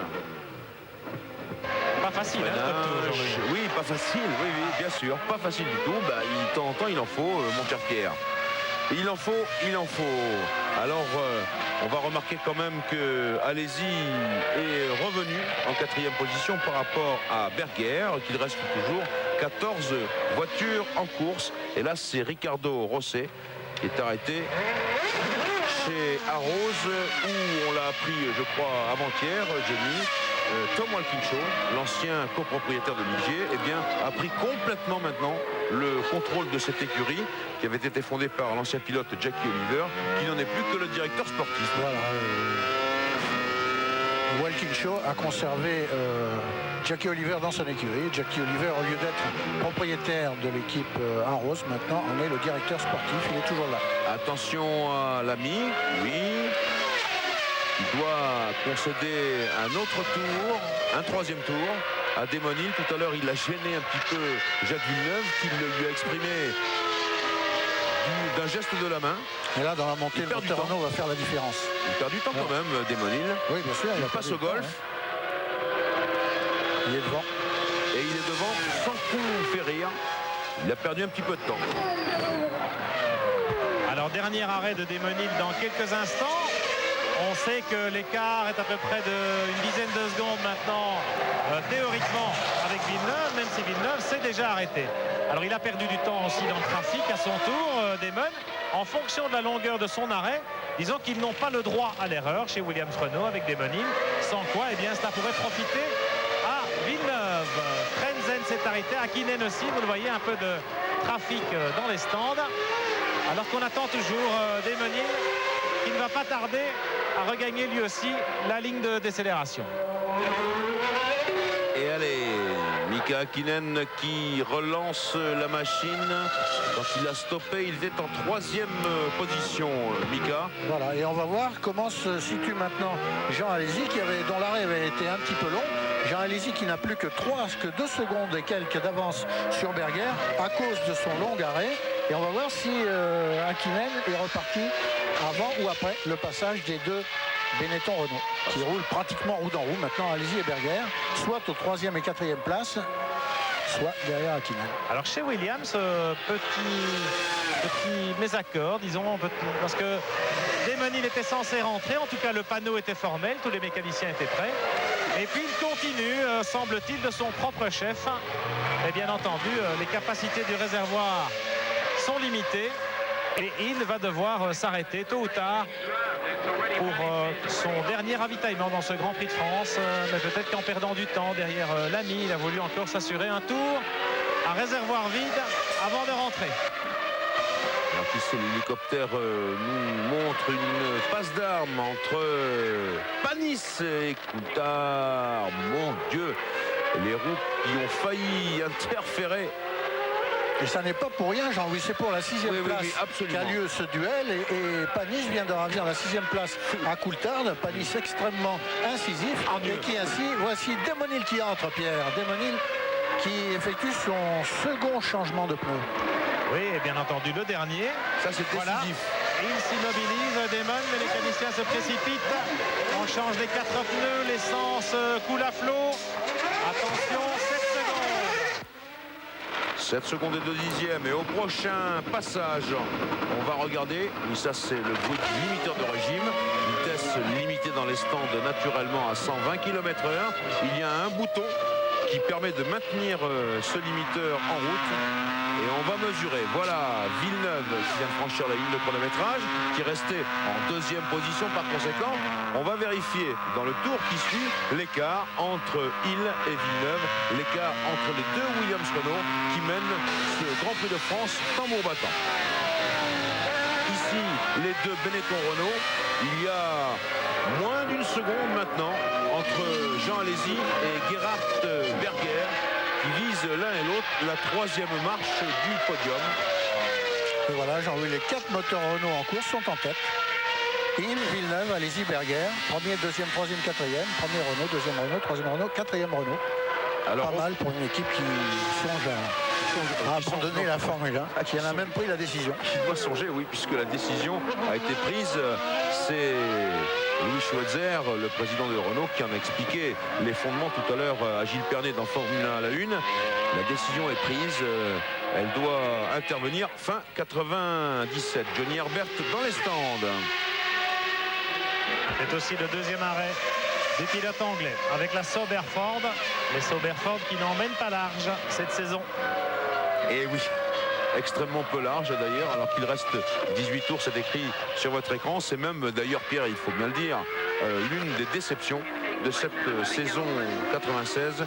Pas facile, hein, top tour aujourd'hui. Oui, pas facile, oui, bien sûr. Pas facile du tout. Bah, de temps en temps, il en faut, mon cher Pierre. Il en faut. Alors, on va remarquer quand même que Alesi est revenu en 4e position par rapport à Berger, qu'il reste toujours 14 voitures en course. Et là, c'est Ricardo Rosset qui est arrêté chez Arrows, où on l'a appris, je crois, avant-hier, Jenny. Tom Walkinshaw, l'ancien copropriétaire de Ligier, eh bien, a pris complètement maintenant le contrôle de cette écurie qui avait été fondée par l'ancien pilote Jackie Oliver, qui n'en est plus que le directeur sportif. Voilà. Walkinshaw a conservé Jackie Oliver dans son écurie. Jackie Oliver, au lieu d'être propriétaire de l'équipe Arrows, maintenant en est le directeur sportif. Il est toujours là. Attention à l'ami, oui. Il doit concéder un autre tour, un 3e tour à Damon Hill. Tout à l'heure, il a gêné un petit peu Jacques Villeneuve, qui lui a exprimé d'un geste de la main. Et là, dans la montée, le moteur Renault va faire la différence. Il perd du temps quand même, Damon Hill. Oui, bien sûr. Il passe au golf. Il est devant. Et il est devant sans coup férir. Il a perdu un petit peu de temps. Alors, dernier arrêt de Damon Hill dans quelques instants. On sait que l'écart est à peu près d'une dizaine de secondes maintenant, théoriquement, avec Villeneuve, même si Villeneuve s'est déjà arrêté. Alors il a perdu du temps aussi dans le trafic à son tour, Damon. En fonction de la longueur de son arrêt, Disons qu'ils n'ont pas le droit à l'erreur chez Williams-Renault avec Desmosnil, sans quoi eh bien, cela pourrait profiter à Villeneuve. Frentzen s'est arrêté, Hakkinen aussi, vous le voyez, un peu de trafic dans les stands. Alors qu'on attend toujours Desmosnil, qui ne va pas tarder à regagner lui aussi la ligne de décélération. Et allez, Mika Hakkinen qui relance la machine. Quand il a stoppé, il était en 3e position, Mika. Voilà, et on va voir comment se situe maintenant Jean Alesi, dont l'arrêt avait été un petit peu long. Jean Alesi qui n'a plus que 2 secondes et quelques d'avance sur Berger à cause de son long arrêt. Et on va voir si Hakkinen est reparti avant ou après le passage des deux Benetton Renault, qui roulent pratiquement roue dans roue. Maintenant, Alesi et Berger, soit aux 3e et 4e places, soit derrière Hakkinen. Alors chez Williams, petit mésaccord, disons, parce que Desmosnil était censé rentrer, en tout cas le panneau était formel, tous les mécaniciens étaient prêts. Et puis il continue, semble-t-il, de son propre chef. Et bien entendu, les capacités du réservoir sont limitées et il va devoir s'arrêter tôt ou tard pour son dernier ravitaillement dans ce Grand Prix de France, mais peut-être qu'en perdant du temps derrière l'ami, il a voulu encore s'assurer un tour à réservoir vide avant de rentrer. Alors ici, l'hélicoptère nous montre une passe d'armes entre Panis et Coulthard. Mon Dieu, les roues qui ont failli interférer. Et ça n'est pas pour rien, Jean-Louis, c'est pour la 6e place qu'a lieu ce duel. Et Panis vient de ravir la 6e place à Coulthard. Panis extrêmement incisif. Et qui ainsi, voici Desmosnil qui entre, Pierre. Desmosnil qui effectue son second changement de pneu. Oui, et bien entendu, le dernier. Ça, c'est décisif. Voilà. Il s'immobilise, Desmosnil, les mécaniciens se précipitent. On change les 4 pneus, l'essence coule à flot. Attention, 7 secondes. 7 secondes et 2 dixièmes. Et au prochain passage, on va regarder. Oui, ça, c'est le bruit du limiteur de régime. Vitesse limitée dans les stands naturellement à 120 km/h. Il y a un bouton qui permet de maintenir ce limiteur en route. Et on va mesurer. Voilà Villeneuve qui vient de franchir la ligne de chronométrage, qui est resté en 2e position par conséquent. On va vérifier dans le tour qui suit l'écart entre Hill et Villeneuve, l'écart entre les deux Williams-Renault qui mènent ce Grand Prix de France tambour battant. Ici, les deux Benetton Renault, il y a moins d'1 seconde maintenant entre Jean Alesi et Gerhard Berger, qui visent l'un et l'autre la 3e marche du podium. Et voilà, Jean-Louis, les 4 moteurs Renault en course sont en tête. Hill, Villeneuve, Alesi, Berger, 1er, 2e, 3e, 4e, 1er Renault, 2e Renault, 3e Renault, 4e Renault. Alors, pas mal pour une équipe qui songe à abandonner la Formule 1, qui en a même pris la décision. Qui doit songer, oui, puisque la décision a été prise. C'est Louis Schweitzer, le président de Renault, qui en a expliqué les fondements tout à l'heure à Gilles Pernet dans Formule 1 à la une. La décision est prise, elle doit intervenir fin 97. Johnny Herbert dans les stands. C'est aussi le 2e arrêt des pilotes anglais avec la Sauber Ford. Les Sauber Ford qui n'emmènent pas large cette saison. Et oui, extrêmement peu large d'ailleurs, alors qu'il reste 18 tours, c'est écrit sur votre écran. C'est même d'ailleurs, Pierre, il faut bien le dire, l'une des déceptions de cette saison 96,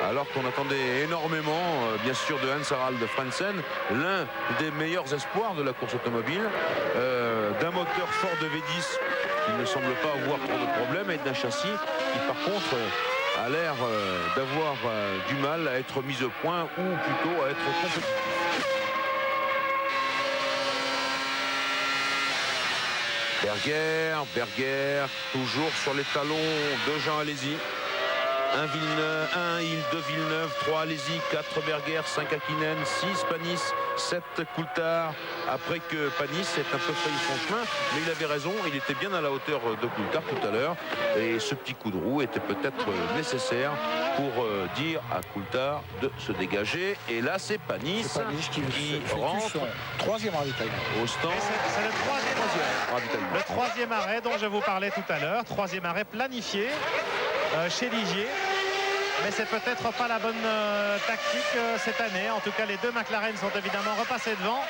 alors qu'on attendait énormément, bien sûr, de Hans-Harald Frentzen, l'un des meilleurs espoirs de la course automobile, d'un moteur Ford V10 qui ne semble pas avoir trop de problèmes, et d'un châssis qui, par contre, a l'air d'avoir du mal à être mis au point, ou plutôt à être compétitif. Berger, toujours sur les talons de Jean Alesi. 1 Villeneuve, 1 Hill, 2 Villeneuve, 3 Alesi, 4 Berger, 5 Hakkinen, 6 Panis, 7 Coulthard. Après que Panis ait un peu failli son chemin, mais il avait raison, il était bien à la hauteur de Coulthard tout à l'heure. Et ce petit coup de roue était peut-être nécessaire pour dire à Coulthard de se dégager. Et là, c'est Panis qui rentre son 3e ravitaillement au stand. C'est le 3e arrêt dont je vous parlais tout à l'heure. 3e arrêt planifié chez Ligier. Mais c'est peut-être pas la bonne tactique cette année. En tout cas, les deux McLaren sont évidemment repassés devant.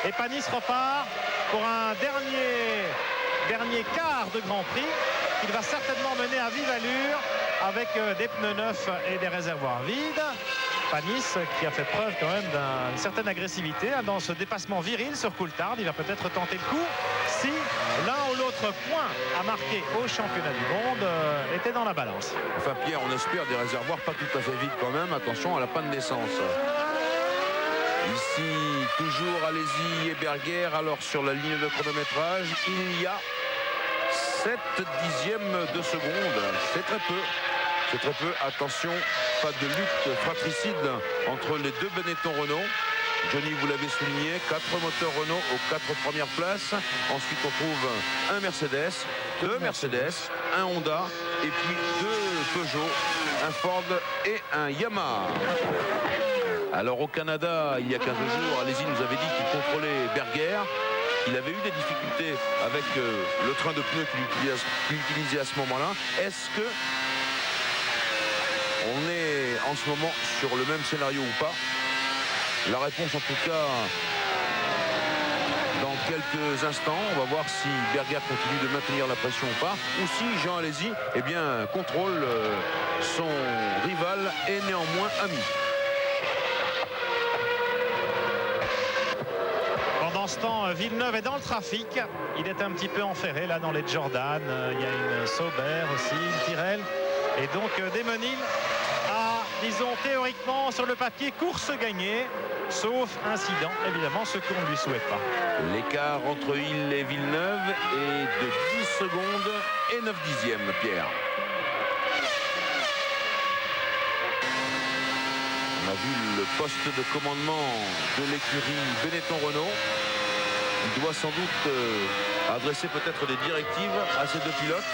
Et Panis repart pour un dernier dernier quart de Grand Prix. Il va certainement mener à vive allure avec des pneus neufs et des réservoirs vides. Panis qui a fait preuve quand même d'une certaine agressivité dans ce dépassement viril sur Coulthard. Il va peut-être tenter le coup si l'un ou l'autre point à marquer au championnat du monde était dans la balance. Enfin Pierre, on espère des réservoirs pas tout à fait vides quand même. Attention à la panne d'essence. Ici toujours Alesi et Berger. Alors sur la ligne de chronométrage il y a 7 dixièmes de seconde. C'est très peu. C'est très peu. Attention, pas de lutte fratricide entre les deux Benetton Renault. Johnny, vous l'avez souligné, 4 moteurs Renault aux 4 premières places. Ensuite, on trouve un Mercedes, 2 Mercedes, un Honda et puis 2 Peugeot, un Ford et un Yamaha. Alors au Canada, il y a 15 jours, Alesi nous avait dit qu'il contrôlait Berger. Il avait eu des difficultés avec le train de pneus qu'il utilisait à ce moment-là. Est-ce que on est en ce moment sur le même scénario ou pas? La réponse en tout cas dans quelques instants. On va voir si Berger continue de maintenir la pression ou pas, ou si Jean Alesi contrôle son rival et néanmoins ami. Pendant ce temps, Villeneuve est dans le trafic. Il est un petit peu enferré là dans les Jordan. Il y a une Sauber aussi, une Tyrrell. Et donc Desmonil a, disons, théoriquement sur le papier, course gagnée. Sauf incident, évidemment, ce qu'on ne lui souhaite pas. L'écart entre Hill et Villeneuve est de 10 secondes et 9 dixièmes, Pierre. On a vu le poste de commandement de l'écurie Benetton Renault. Il doit sans doute adresser peut-être des directives à ces deux pilotes.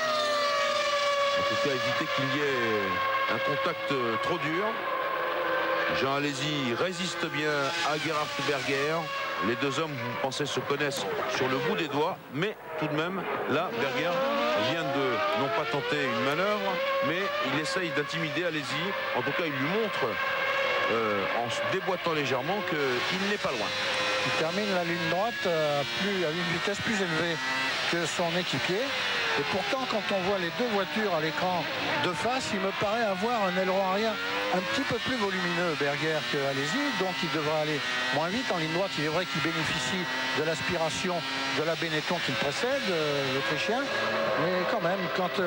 En tout cas, éviter qu'il y ait un contact trop dur. Jean Alesi résiste bien à Gerhard Berger. Les deux hommes, vous pensez, se connaissent sur le bout des doigts. Mais tout de même, là, Berger vient de non pas tenter une manœuvre, mais il essaye d'intimider Alesi. En tout cas, il lui montre, en se déboîtant légèrement, qu'il n'est pas loin. Il termine la ligne droite à une vitesse plus élevée que son équipier. Et pourtant, quand on voit les deux voitures à l'écran de face, il me paraît avoir un aileron arrière un petit peu plus volumineux, Berger, que Alesi. Donc il devrait aller moins vite en ligne droite. Il est vrai qu'il bénéficie de l'aspiration de la Benetton qui le précède, l'Autrichien. Mais quand même,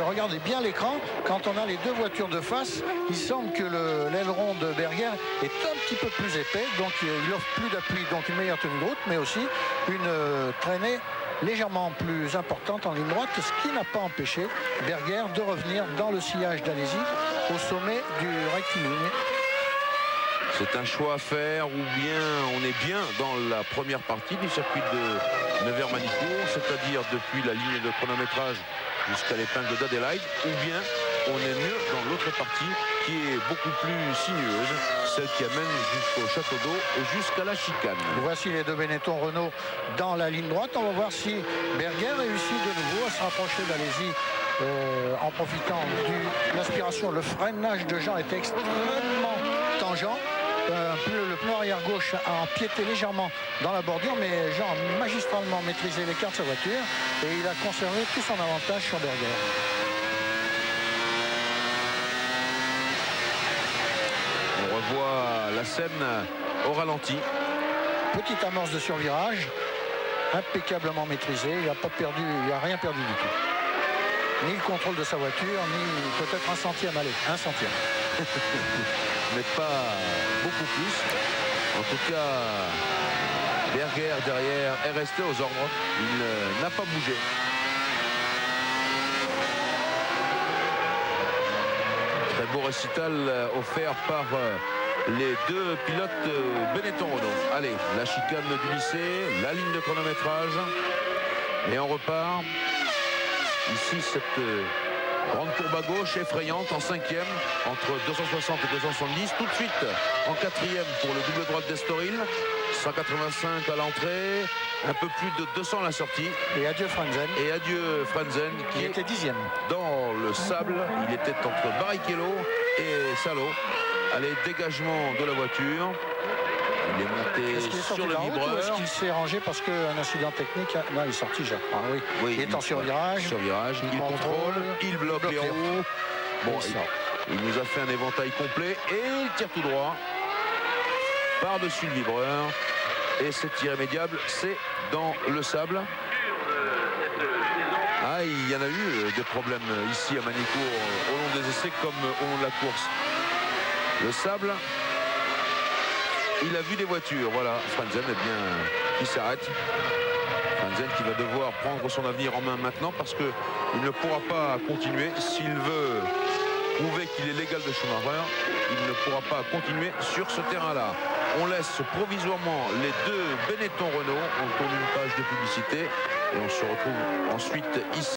regardez bien l'écran, quand on a les deux voitures de face, il semble que l'aileron de Berger est un petit peu plus épais. Donc il offre plus d'appui, donc une meilleure tenue de route, mais aussi une traînée légèrement plus importante en ligne droite, ce qui n'a pas empêché Berger de revenir dans le sillage d'Alesi au sommet du rectiligne. C'est un choix à faire, ou bien on est bien dans la première partie du circuit de Nevers-Manicourt, c'est-à-dire depuis la ligne de chronométrage jusqu'à l'épingle d'Adélaïde, ou bien on est mieux dans l'autre partie qui est beaucoup plus sinueuse, celle qui amène jusqu'au château d'eau et jusqu'à la chicane. Voici les deux Benetton Renault dans la ligne droite. On va voir si Berger réussit de nouveau à se rapprocher d'Alesi en profitant de l'aspiration. Le freinage de Jean était extrêmement tangent. Le pneu arrière gauche a empiété légèrement dans la bordure, mais Jean a magistralement maîtrisé l'écart de sa voiture et il a conservé tout son avantage sur Berger. On revoit la scène au ralenti. Petite amorce de survirage, impeccablement maîtrisé. Il n'a rien perdu du tout. Ni le contrôle de sa voiture, ni peut-être un centième. Allez, un centième. Mais pas beaucoup plus. En tout cas, Berger derrière est resté aux ordres. Il n'a pas bougé. Très beau récital offert par les deux pilotes Benetton Renault. Allez, la chicane du lycée, la ligne de chronométrage. Et on repart. Ici, cette grande courbe à gauche effrayante en cinquième, entre 260 et 270. Tout de suite en quatrième pour le double droite d'Estoril. 185 à l'entrée, un peu plus de 200 à la sortie. Et adieu Frenzen. Et adieu Frenzen qui était dixième. Dans le sable, il était entre Barrichello et Salo. Allez, dégagement de la voiture. Il est monté Est-ce qu'il est sorti sur de le la route ou est-ce vibreur. qu'il s'est rangé parce qu'un incident technique? Non, il est sorti, je crois. Oui. Oui, Il est en survirage. Sur virage, il contrôle, il bloque les roues. Bon, il nous a fait un éventail complet et il tire tout droit par-dessus le vibreur. Et c'est irrémédiable, c'est dans le sable. Ah, il y en a eu des problèmes ici à Magny-Cours au long des essais comme au long de la course. Le sable, il a vu des voitures. Voilà, Frentzen, eh bien, qui s'arrête. Frentzen qui va devoir prendre son avenir en main maintenant parce qu'il ne pourra pas continuer. S'il veut prouver qu'il est l'égal de Schumacher, il ne pourra pas continuer sur ce terrain-là. On laisse provisoirement les deux Benetton Renault. On tourne une page de publicité et on se retrouve ensuite ici.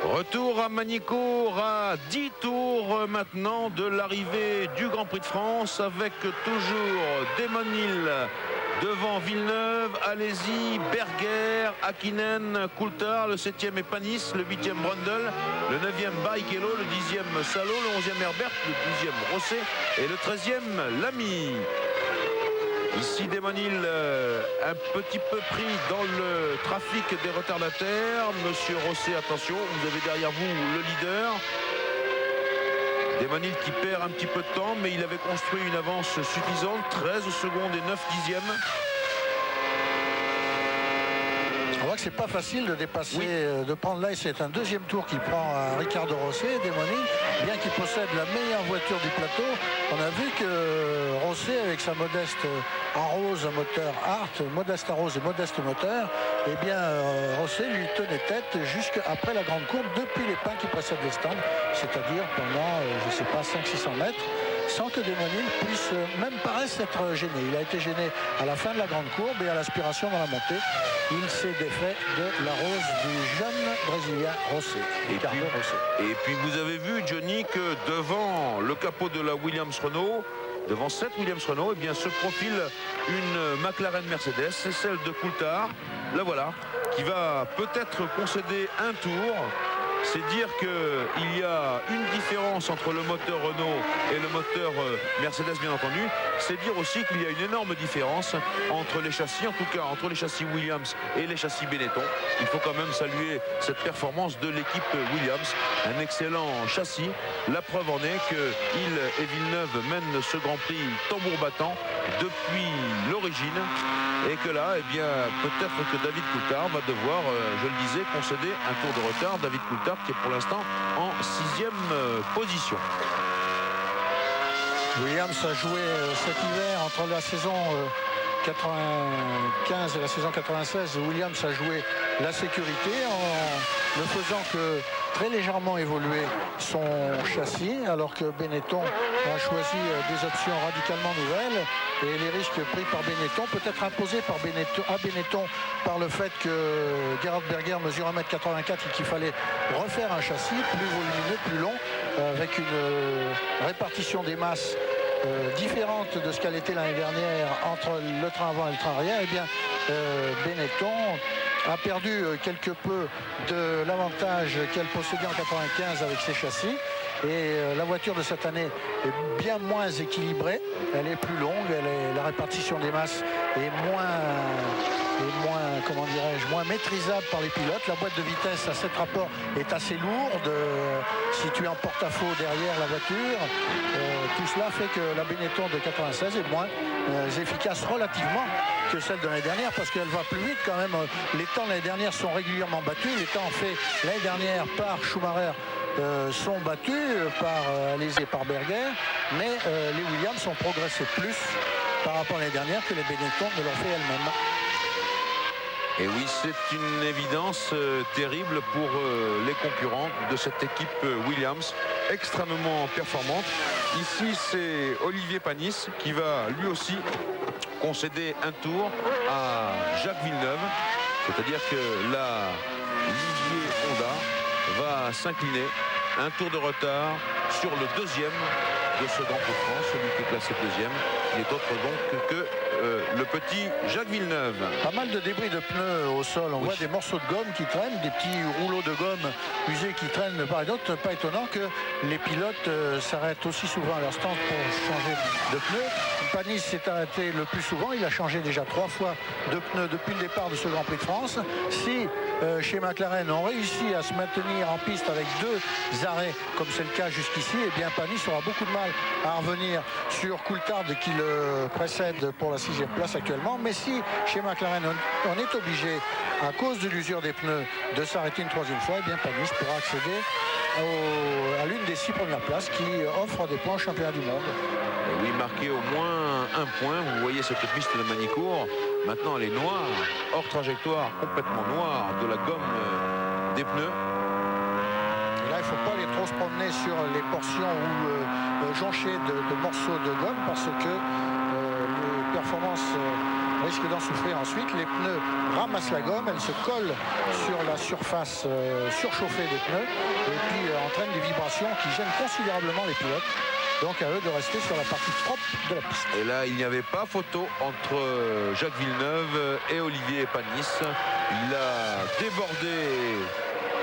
Retour à Magny-Cours à 10 tours maintenant de l'arrivée du Grand Prix de France avec toujours Demonil devant Villeneuve, Alesi, Berger, Hakkinen, Coulthard, le 7e est Panis, le 8e Brundle, le 9e Barrichello, le 10e Salo, le 11e Herbert, le 12e Rosset et le 13e Lamy. Ici Demonil un petit peu pris dans le trafic des retardataires. Monsieur Rosset, attention, vous avez derrière vous le leader. Demonil qui perd un petit peu de temps, mais il avait construit une avance suffisante, 13 secondes et 9 dixièmes. On voit que c'est pas facile de dépasser, de prendre là, et c'est un deuxième tour qu'il prend à Ricardo Rosset, Demoni, bien qu'il possède la meilleure voiture du plateau. On a vu que Rosset, avec sa modeste Arose moteur Art, modeste Arose et modeste moteur, eh bien Rosset lui tenait tête jusqu'après la grande courbe, depuis les pins qui précèdent les stands, c'est-à-dire pendant, je sais pas, 500-600 mètres, sans que Desmonil puisse même paraisse être gêné. Il a été gêné à la fin de la grande courbe et à l'aspiration dans la montée. Il s'est défait de la rose du jeune Brésilien Rosset, Ricardo Rosset. Et puis vous avez vu, Johnny, que devant le capot de la Williams-Renault, devant cette Williams-Renault, eh bien, se profile une McLaren Mercedes, c'est celle de Coulthard, la voilà, qui va peut-être concéder un tour. C'est dire qu'il y a une différence entre le moteur Renault et le moteur Mercedes, bien entendu. C'est dire aussi qu'il y a une énorme différence entre les châssis, en tout cas entre les châssis Williams et les châssis Benetton. Il faut quand même saluer cette performance de l'équipe Williams. Un excellent châssis. La preuve en est que Hill et Villeneuve mènent ce Grand Prix tambour battant depuis l'origine. Et que là, eh bien, peut-être que David Coulthard va devoir, je le disais, concéder un tour de retard. David Coulthard qui est pour l'instant en 6e position. Williams a joué cet hiver entre la saison 95 et la saison 96. Williams a joué la sécurité en ne faisant que très légèrement évoluer son châssis, alors que Benetton a choisi des options radicalement nouvelles, et les risques pris par Benetton, peut-être imposés par Benetton par le fait que Gerhard Berger mesure 1,84 m et qu'il fallait refaire un châssis plus volumineux, plus long, avec une répartition des masses différente de ce qu'elle était l'année dernière entre le train avant et le train arrière. Eh bien, Benetton a perdu quelque peu de l'avantage qu'elle possédait en 95 avec ses châssis. Et la voiture de cette année est bien moins équilibrée, elle est plus longue, la répartition des masses est moins comment dirais-je, moins maîtrisable par les pilotes. La boîte de vitesse à 7 rapports est assez lourde, située en porte-à-faux derrière la voiture. Tout cela fait que la Benetton de 96 est moins efficace relativement que celle de l'année dernière, parce qu'elle va plus vite quand même. Les temps de l'année dernière sont régulièrement battus. Les temps faits l'année dernière par Schumacher sont battus par Alesi et par Berger, mais les Williams ont progressé plus par rapport à l'année dernière que les Benetton ne l'ont fait elles-mêmes. Et oui, c'est une évidence terrible pour les concurrents de cette équipe Williams, extrêmement performante. Ici, c'est Olivier Panis qui va lui aussi concéder un tour à Jacques Villeneuve. C'est-à-dire que là, Ligier Honda va s'incliner. Un tour de retard sur le deuxième de ce Grand Prix de France, celui qui est classé deuxième. Il n'est autre donc que le petit Jacques Villeneuve. Pas mal de débris de pneus au sol. On voit des morceaux de gomme qui traînent, des petits rouleaux de gomme usés qui traînent de part et d'autre. Pas étonnant que les pilotes s'arrêtent aussi souvent à leur stand pour changer de pneus. Panis s'est arrêté le plus souvent. Il a changé déjà 3 fois de pneus depuis le départ de ce Grand Prix de France. Si chez McLaren on réussit à se maintenir en piste avec 2 arrêts, comme c'est le cas jusqu'ici, eh bien Panis aura beaucoup de mal à revenir sur Coulthard qui le précède pour la 6e place actuellement. Mais si chez McLaren on est obligé, à cause de l'usure des pneus, de s'arrêter une 3e fois, eh bien Panis pourra accéder à l'une des 6 premières places qui offrent des points au championnat du monde. Et oui, marqué au moins un point. Vous voyez cette piste de Manicourt. Maintenant, elle est noire, hors trajectoire, complètement noire de la gomme des pneus. Et là, il ne faut pas aller trop se promener sur les portions ou joncher de morceaux de gomme, parce que les performances risquent d'en souffrir ensuite. Les pneus ramassent la gomme, elle se colle sur la surface surchauffée des pneus et puis entraîne des vibrations qui gênent considérablement les pilotes. Donc à eux de rester sur la partie propre de la piste. Et là, il n'y avait pas photo entre Jacques Villeneuve et Olivier Panis. Il a débordé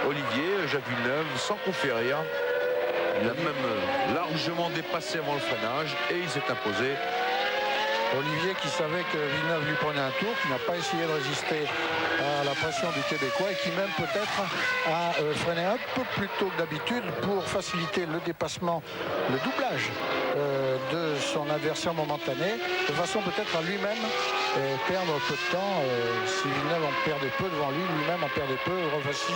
Olivier, Jacques Villeneuve, sans coup férir. Il a même largement dépassé avant le freinage et il s'est imposé. Olivier qui savait que Villeneuve lui prenait un tour, qui n'a pas essayé de résister à la pression du Québécois et qui même peut-être a freiné un peu plus tôt que d'habitude pour faciliter le dépassement, le doublage de son adversaire momentané, de façon peut-être à lui-même perdre peu de temps. Si Villeneuve en perdait peu devant lui, lui-même en perdait peu. Revoici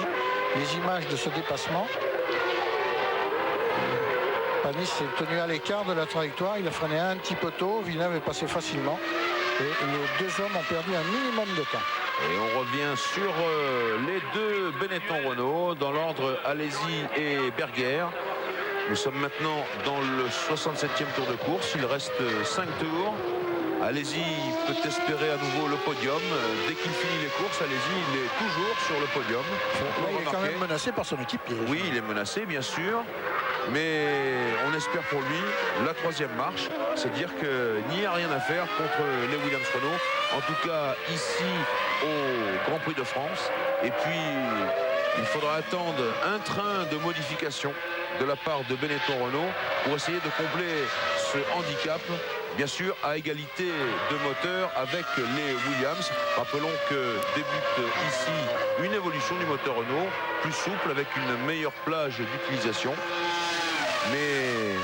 les images de ce dépassement. Panis s'est tenu à l'écart de la trajectoire, il a freiné un petit peu tôt, Villeneuve est passé facilement et les deux hommes ont perdu un minimum de temps. Et on revient sur les deux Benetton-Renault dans l'ordre Alesi et Berger. Nous sommes maintenant dans le 67e tour de course, il reste 5 tours. Alesi peut espérer à nouveau le podium. Dès qu'il finit les courses, Alesi il est toujours sur le podium. Là, il est quand même menacé par son équipier. Oui, il est menacé bien sûr. Mais on espère pour lui la 3e marche. C'est dire qu'il n'y a rien à faire contre les Williams-Renault. En tout cas ici au Grand Prix de France. Et puis il faudra attendre un train de modification de la part de Benetton-Renault pour essayer de combler ce handicap. Bien sûr à égalité de moteur avec les Williams. Rappelons que débute ici une évolution du moteur Renault, plus souple avec une meilleure plage d'utilisation. Mais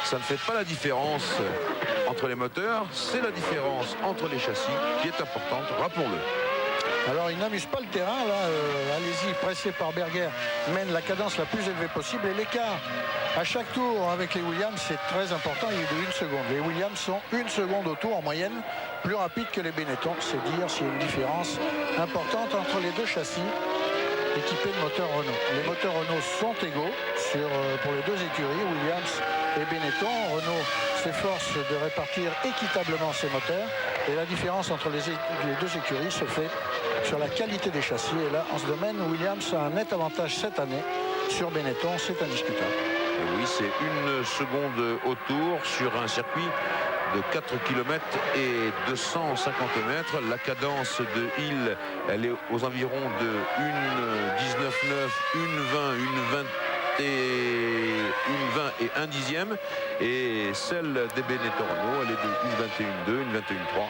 ça ne fait pas la différence entre les moteurs, c'est la différence entre les châssis qui est importante, rappelons-le. Alors il n'amuse pas le terrain là, Alesi pressé par Berger mène la cadence la plus élevée possible et l'écart à chaque tour avec les Williams c'est très important, il est de 1 seconde. Les Williams sont 1 seconde au tour en moyenne, plus rapide que les Benetton, c'est dire s'il y a une différence importante entre les deux châssis équipés de moteurs Renault. Les moteurs Renault sont égaux pour les deux écuries, Williams et Benetton. Renault s'efforce de répartir équitablement ses moteurs et la différence entre les deux écuries se fait sur la qualité des châssis. Et là, en ce domaine, Williams a un net avantage cette année sur Benetton, c'est indiscutable. Et oui, c'est 1 seconde au tour sur un circuit de 4 km et 250 mètres. La cadence de Hill, elle est aux environs de 1,19,9, 1,20, 1,20 et 1 dixième. Et celle des Benetton Renault, elle est de 1,21,2, 1,21,3.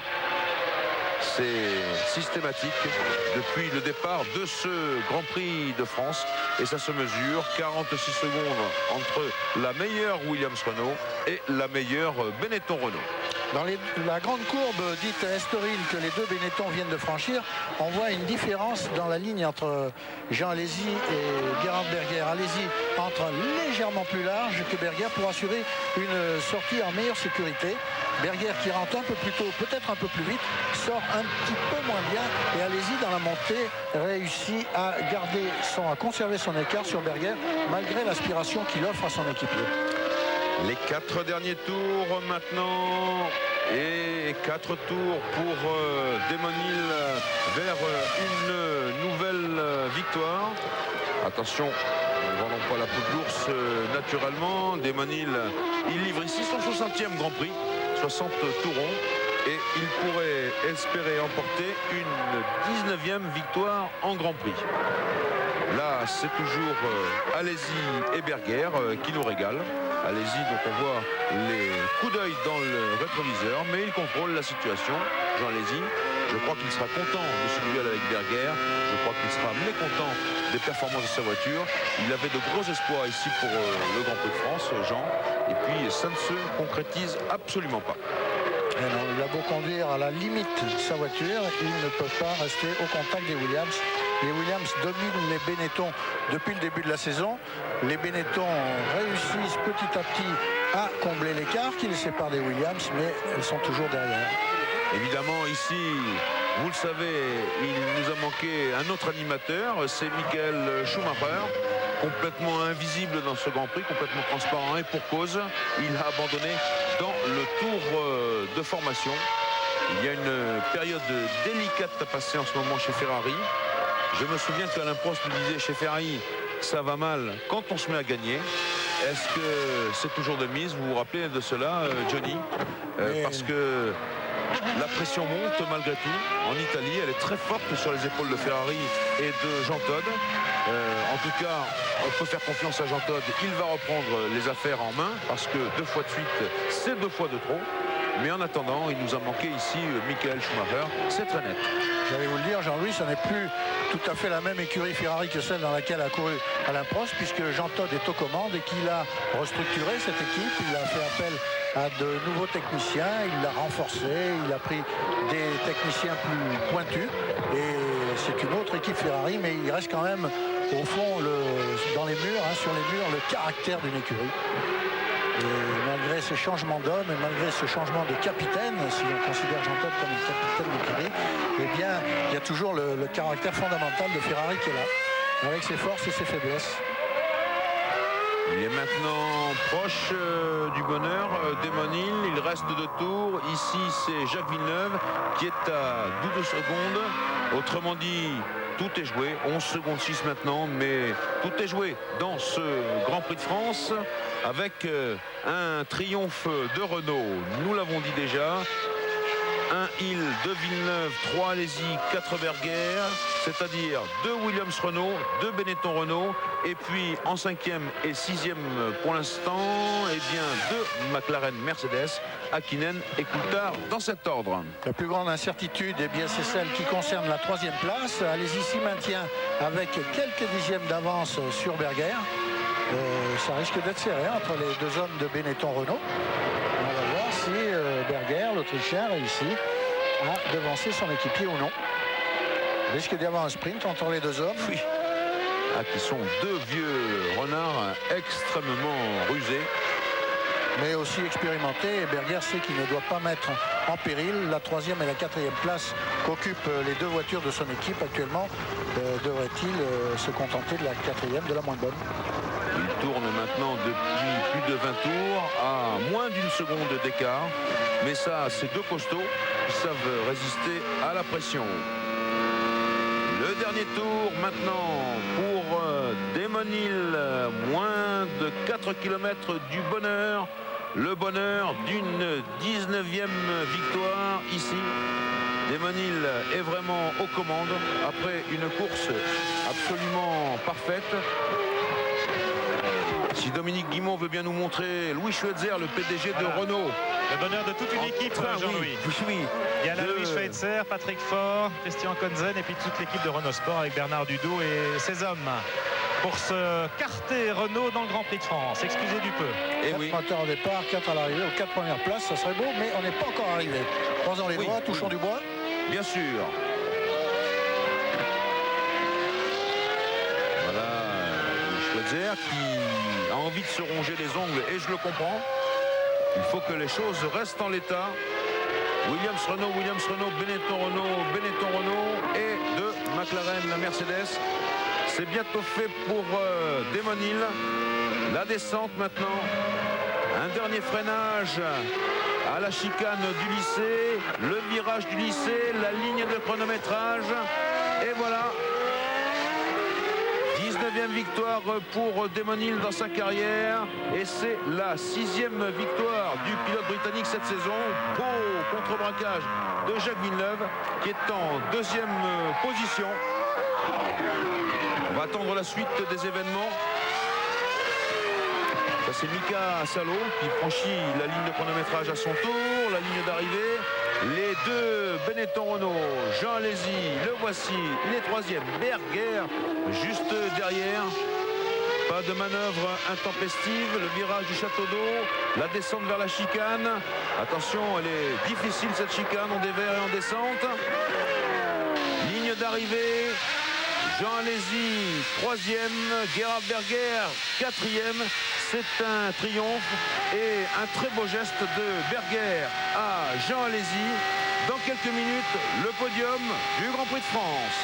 C'est systématique depuis le départ de ce Grand Prix de France et ça se mesure 46 secondes entre la meilleure Williams-Renault et la meilleure Benetton-Renault. Dans la grande courbe dite Estoril que les deux Benetton viennent de franchir, on voit une différence dans la ligne entre Jean Alesi et Gerhard Berger. Alesi entre légèrement plus large que Berger pour assurer une sortie en meilleure sécurité. Berger qui rentre un peu plus tôt, peut-être un peu plus vite, sort un petit peu moins bien et Alesi dans la montée réussit à conserver son écart sur Berger malgré l'aspiration qu'il offre à son équipier. Les 4 derniers tours maintenant et 4 tours pour Damon Hill vers une nouvelle victoire. Attention, ne vendons pas la peau de l'ours naturellement. Damon Hill, il livre ici son 60e Grand Prix, 60 tourons et il pourrait espérer emporter une 19e victoire en Grand Prix. Là, c'est toujours Alesi et Berger qui nous régalent. Alesi, donc on voit les coups d'œil dans le rétroviseur, mais il contrôle la situation. Jean Alesi, je crois qu'il sera content de ce duel avec Berger. Je crois qu'il sera mécontent des performances de sa voiture. Il avait de gros espoirs ici pour le Grand Prix de France, Jean. Et puis ça ne se concrétise absolument pas. Non, il a beau conduire à la limite sa voiture, il ne peut pas rester au contact des Williams. Les Williams dominent les Benetton depuis le début de la saison. Les Benetton réussissent petit à petit à combler l'écart qui les sépare des Williams, mais ils sont toujours derrière. Évidemment, ici, vous le savez, il nous a manqué un autre animateur, c'est Michael Schumacher, complètement invisible dans ce Grand Prix, complètement transparent et pour cause. Il a abandonné dans le tour de formation. Il y a une période délicate à passer en ce moment chez Ferrari. Je me souviens qu'Alain Prost nous disait chez Ferrari, ça va mal quand on se met à gagner. Est-ce que c'est toujours de mise? Vous vous rappelez de cela, Johnny? Parce que la pression monte malgré tout. En Italie, elle est très forte sur les épaules de Ferrari et de Jean Todt. En tout cas, on peut faire confiance à Jean Todt. Il va reprendre les affaires en main parce que 2 fois de suite, c'est 2 fois de trop. Mais en attendant, il nous a manqué ici Michael Schumacher. C'est très net. J'allais vous le dire, Jean-Louis, ce n'est plus tout à fait la même écurie Ferrari que celle dans laquelle a couru Alain Prost, puisque Jean Todt est aux commandes et qu'il a restructuré cette équipe. Il a fait appel à de nouveaux techniciens, il l'a renforcé, il a pris des techniciens plus pointus. Et c'est une autre équipe Ferrari, mais il reste quand même, au fond, dans les murs, sur les murs, le caractère d'une écurie. Et malgré ce changement d'homme et malgré ce changement de capitaine, si on considère Jean Todt comme le capitaine d'écurie, eh bien, il y a toujours le caractère fondamental de Ferrari qui est là, avec ses forces et ses faiblesses. Il est maintenant proche du bonheur d'Emon Hill. Il reste 2 tours. Ici, c'est Jacques Villeneuve qui est à 12 secondes. Autrement dit, tout est joué. 11 secondes 6 maintenant, mais tout est joué dans ce Grand Prix de France avec un triomphe de Renault. Nous l'avons dit déjà. 1 Hill, 2 Villeneuve, 3 Alesi, 4 Berger, c'est-à-dire 2 Williams Renault, 2 Benetton Renault, et puis en 5e et 6e pour l'instant, eh bien 2 McLaren Mercedes, Hakkinen et Coulthard dans cet ordre. La plus grande incertitude, eh bien, c'est celle qui concerne la 3e place. Alesi s'y maintient avec quelques dixièmes d'avance sur Berger. Ça risque d'être serré entre les 2 hommes de Benetton Renault. On va voir si Berger, l'Autrichien, réussit à devancer son équipier ou non. Il risque d'y avoir un sprint entre les 2 hommes. Oui. Qui sont 2 vieux renards extrêmement rusés. Mais aussi expérimentés. Et Berger sait qu'il ne doit pas mettre en péril la 3e et la 4e place qu'occupent les 2 voitures de son équipe actuellement. Devrait-il se contenter de la 4e, de la moins bonne? Il tourne maintenant depuis plus de 20 tours à moins d'1 seconde d'écart. Mais ça, c'est 2 costauds qui savent résister à la pression. Le dernier tour maintenant pour Damon Hill, moins de 4 km du bonheur. Le bonheur d'une 19e victoire ici. Damon Hill est vraiment aux commandes après une course absolument parfaite. Si Dominique Guimond veut bien nous montrer Louis Schweitzer, le PDG de Renault. Le bonheur de toute une équipe, Jean-Louis. Oui. Il y a Louis Schweitzer, Patrick Faure, Christian Konzen et puis toute l'équipe de Renault Sport avec Bernard Dudot et ses hommes pour se carter Renault dans le Grand Prix de France. Excusez du peu. Et 4 moteurs au départ, 4 à l'arrivée, aux 4 premières places, ça serait beau, mais on n'est pas encore arrivé. Croisons les doigts, touchons du bois. Bien sûr. Voilà, Schweitzer qui a envie de se ronger les ongles et je le comprends. Il faut que les choses restent en l'état. Williams Renault, Benetton Renault et de McLaren, la Mercedes. C'est bientôt fait pour Damon Hill. La descente maintenant. Un dernier freinage à la chicane du lycée. Le virage du lycée, la ligne de chronométrage. Et voilà. 19e victoire pour Damon Hill dans sa carrière et c'est la 6e victoire du pilote britannique cette saison. Beau contre-braquage de Jacques Villeneuve qui est en 2e position. On va attendre la suite des événements. Ça c'est Mika Salo qui franchit la ligne de chronométrage à son tour, la ligne d'arrivée. Les 2 Benetton Renault, Jean Alesi, le voici, il est 3e, Berger juste derrière. Pas de manœuvre intempestive, le virage du château d'eau, la descente vers la chicane. Attention, elle est difficile cette chicane, on déverre et en descente. Ligne d'arrivée, Jean Alesi 3e, Gerhard Berger 4e. C'est un triomphe et un très beau geste de Berger à Jean Alesi. Dans quelques minutes, le podium du Grand Prix de France.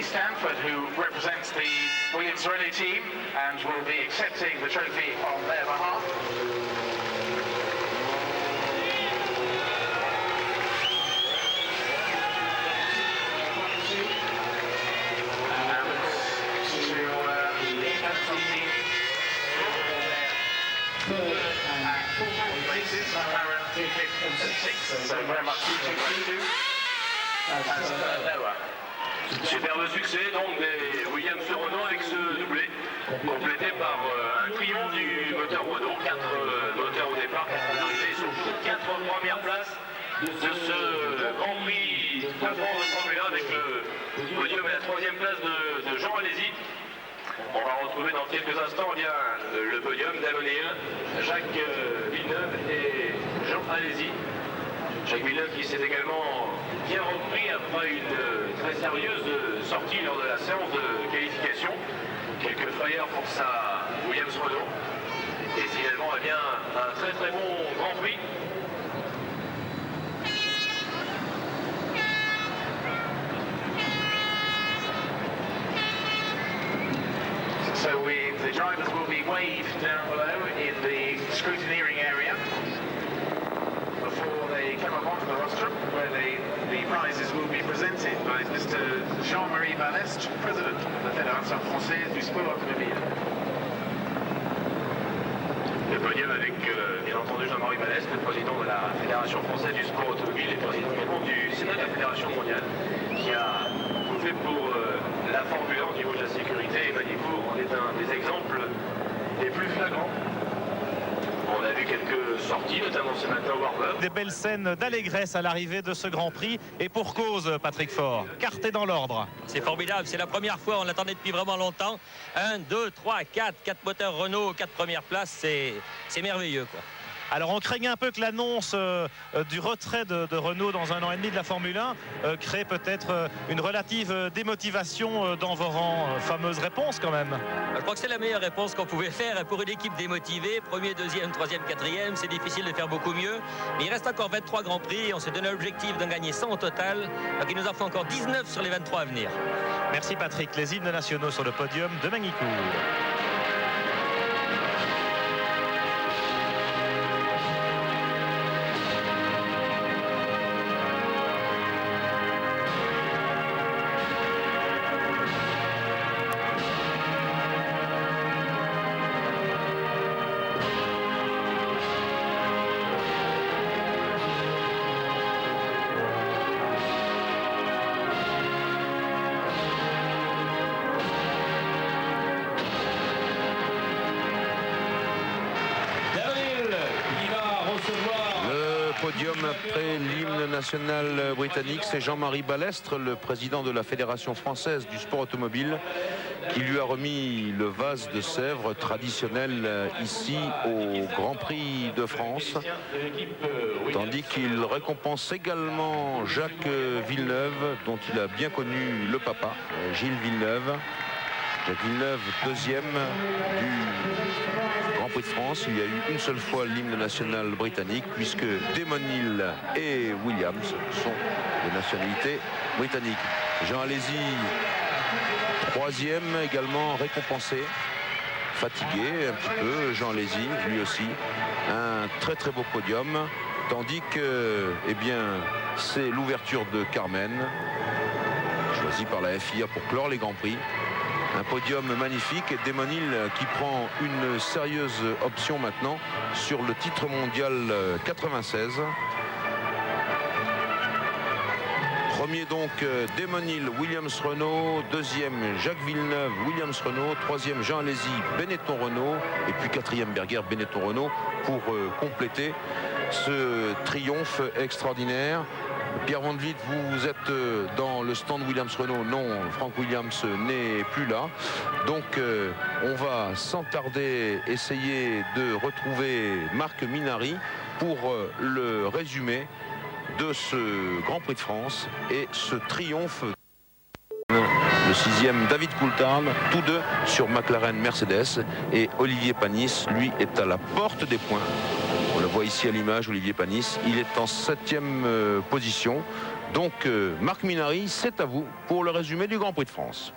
Stanford, who represents the Williams Relay team and will be accepting the trophy on their behalf. So very much Superbe succès donc des Williams Renault avec ce doublé, complété par un triomphe du moteur Renault, 4 moteurs au départ, 4 arrivées sur 4 premières places de ce Grand Prix de France de Formule 1 avec le podium et la 3e place de Jean Alesi. On va retrouver dans quelques instants bien le podium d'Amon Hill, Jacques Villeneuve et Jean Alesi. Jacques Villeneuve qui s'est également bien repris après une très sérieuse sortie lors de la séance de qualification. Quelques frayeurs pour sa Williams Renault. Et finalement, eh bien, un très très bon Grand Prix. So the drivers will be waved down below in the scrutineering area before they come up onto the rostrum, where the prizes will be presented by Mr. Jean-Marie Balestre, President of the Fédération Française du Sport Automobile. Le podium avec, bien entendu, Jean-Marie Balestre, le président de la Fédération Française du Sport Automobile et président également du Sénat de la Fédération Mondiale, qui a tout fait pour la Formule 1 au niveau de la sécurité. Et Manicourt en est un des exemples les plus flagrants. On a vu quelques sorties, notamment ce matin au warm-up. Des belles scènes d'allégresse à l'arrivée de ce Grand Prix. Et pour cause, Patrick Faure, carté dans l'ordre. C'est formidable, c'est la première fois, on l'attendait depuis vraiment longtemps. 1, 2, 3, 4 moteurs Renault, 4 premières places, c'est merveilleux, quoi. Alors on craignait un peu que l'annonce du retrait de Renault dans 1 an et demi de la Formule 1 crée peut-être une relative démotivation dans vos rangs. Fameuse réponse quand même. Je crois que c'est la meilleure réponse qu'on pouvait faire pour une équipe démotivée. 1er, 2e, 3e, 4e, c'est difficile de faire beaucoup mieux. Mais il reste encore 23 Grands Prix et on s'est donné l'objectif d'en gagner 100 au total. Donc il nous en faut encore 19 sur les 23 à venir. Merci Patrick. Les hymnes nationaux sur le podium de Magny-Cours. Podium après l'hymne national britannique, c'est Jean-Marie Balestre, le président de la Fédération française du sport automobile, qui lui a remis le vase de Sèvres traditionnel ici au Grand Prix de France, tandis qu'il récompense également Jacques Villeneuve, dont il a bien connu le papa, Gilles Villeneuve. Jacques Villeneuve, 2e du Grand Prix de France. Il y a eu une seule fois l'hymne national britannique, puisque Damon Hill et Williams sont de nationalité britannique. Jean Alesi, 3e également récompensé, fatigué un petit peu. Jean Alesi, lui aussi, un un très très beau podium, tandis que eh bien, c'est l'ouverture de Carmen, choisie par la FIA pour clore les Grands Prix. Un podium magnifique et Damon Hill qui prend une sérieuse option maintenant sur le titre mondial 96. Premier donc Damon Hill, Williams Renault. Deuxième Jacques Villeneuve, Williams Renault. Troisième Jean Alesi, Benetton Renault. Et puis quatrième Berger, Benetton Renault pour compléter ce triomphe extraordinaire. Pierre Van Vliet, vous êtes dans le stand Williams Renault. Non, Frank Williams n'est plus là. Donc on va sans tarder essayer de retrouver Marc Minary pour le résumé de ce Grand Prix de France et ce triomphe. Le sixième David Coulthard, tous deux sur McLaren Mercedes, et Olivier Panis, lui, est à la porte des points. On le voit ici à l'image, Olivier Panis, il est en 7e position. Donc Marc Minary, c'est à vous pour le résumé du Grand Prix de France.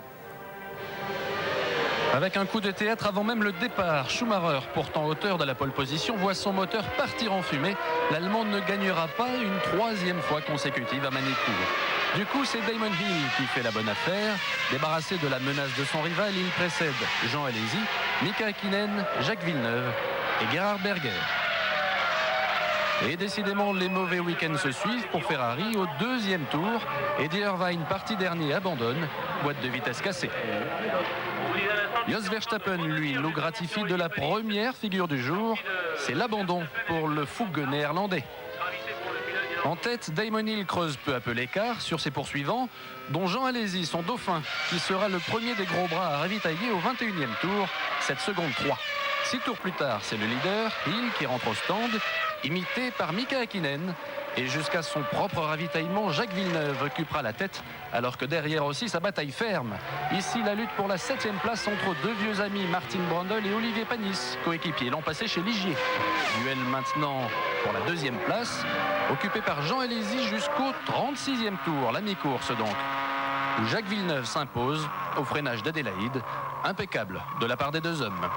Avec un coup de théâtre avant même le départ, Schumacher, pourtant auteur de la pole position, voit son moteur partir en fumée. L'Allemand ne gagnera pas une 3e fois consécutive à Magny-Cours. Du coup, c'est Damon Hill qui fait la bonne affaire. Débarrassé de la menace de son rival, il précède Jean Alesi, Mika Häkkinen, Jacques Villeneuve et Gerhard Berger. Et décidément, les mauvais week-ends se suivent pour Ferrari au 2e tour. Eddie Irvine, parti dernier, abandonne. Boîte de vitesse cassée. Jos Verstappen, lui, nous gratifie de la première figure du jour. C'est l'abandon pour le fougueux néerlandais. En tête, Damon Hill creuse peu à peu l'écart sur ses poursuivants, dont Jean Alesi, son dauphin, qui sera le premier des gros bras à ravitailler au 21e tour, 7 secondes 3. 6 tours plus tard, c'est le leader, Hill, qui rentre au stand, imité par Mika Häkkinen. Et jusqu'à son propre ravitaillement, Jacques Villeneuve occupera la tête, alors que derrière aussi sa bataille ferme. Ici, la lutte pour la 7e place entre deux vieux amis, Martin Brundle et Olivier Panis, coéquipiers l'an passé chez Ligier. Duel maintenant pour la 2e place, occupé par Jean Alesi jusqu'au 36e tour, la mi-course donc, où Jacques Villeneuve s'impose au freinage d'Adélaïde, impeccable de la part des deux hommes.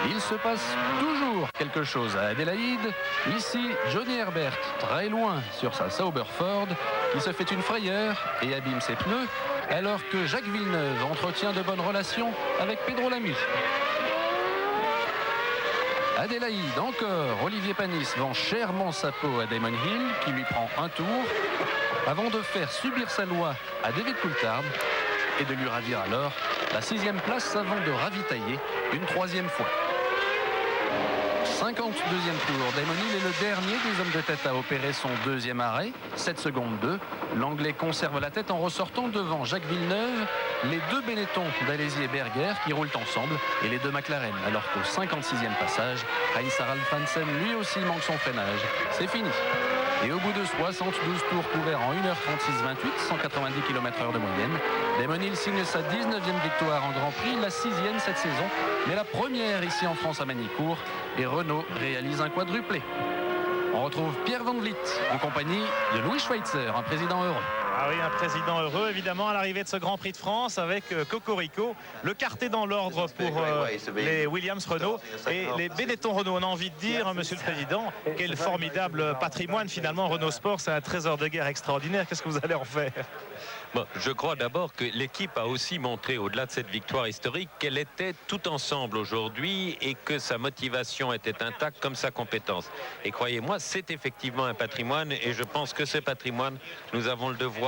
Il se passe toujours quelque chose à Adélaïde. Ici, Johnny Herbert, très loin sur sa Sauber Ford, qui se fait une frayeur et abîme ses pneus, alors que Jacques Villeneuve entretient de bonnes relations avec Pedro Lamy. Adélaïde encore, Olivier Panis vend chèrement sa peau à Damon Hill, qui lui prend un tour, avant de faire subir sa loi à David Coulthard et de lui ravir alors la 6e place avant de ravitailler une 3e fois. 52e tour, Damon Hill est le dernier des hommes de tête à opérer son 2e arrêt, 7 secondes 2. L'Anglais conserve la tête en ressortant devant Jacques Villeneuve, les deux Benetton d'Alesi et Berger qui roulent ensemble et les deux McLaren, alors qu'au 56e passage, Heinz-Harald Frentzen lui aussi manque son freinage. C'est fini. Et au bout de 72 tours couverts en 1h36-28, 190 km/h de moyenne, Damon Hill signe sa 19e victoire en Grand Prix, la 6e cette saison, mais la première ici en France à Magny-Cours, et Renault réalise un quadruplé. On retrouve Pierre Van Vliet en compagnie de Louis Schweitzer, un président heureux. Ah oui, un président heureux évidemment à l'arrivée de ce Grand Prix de France avec Cocorico, le quartet dans l'ordre pour les Williams Renault et les Benetton Renault. On a envie de dire, monsieur le président, quel formidable patrimoine finalement Renault Sport, c'est un trésor de guerre extraordinaire. Qu'est-ce que vous allez en faire? Bon, je crois d'abord que l'équipe a aussi montré, au-delà de cette victoire historique, qu'elle était tout ensemble aujourd'hui et que sa motivation était intacte comme sa compétence. Et croyez-moi, c'est effectivement un patrimoine et je pense que ce patrimoine, nous avons le devoir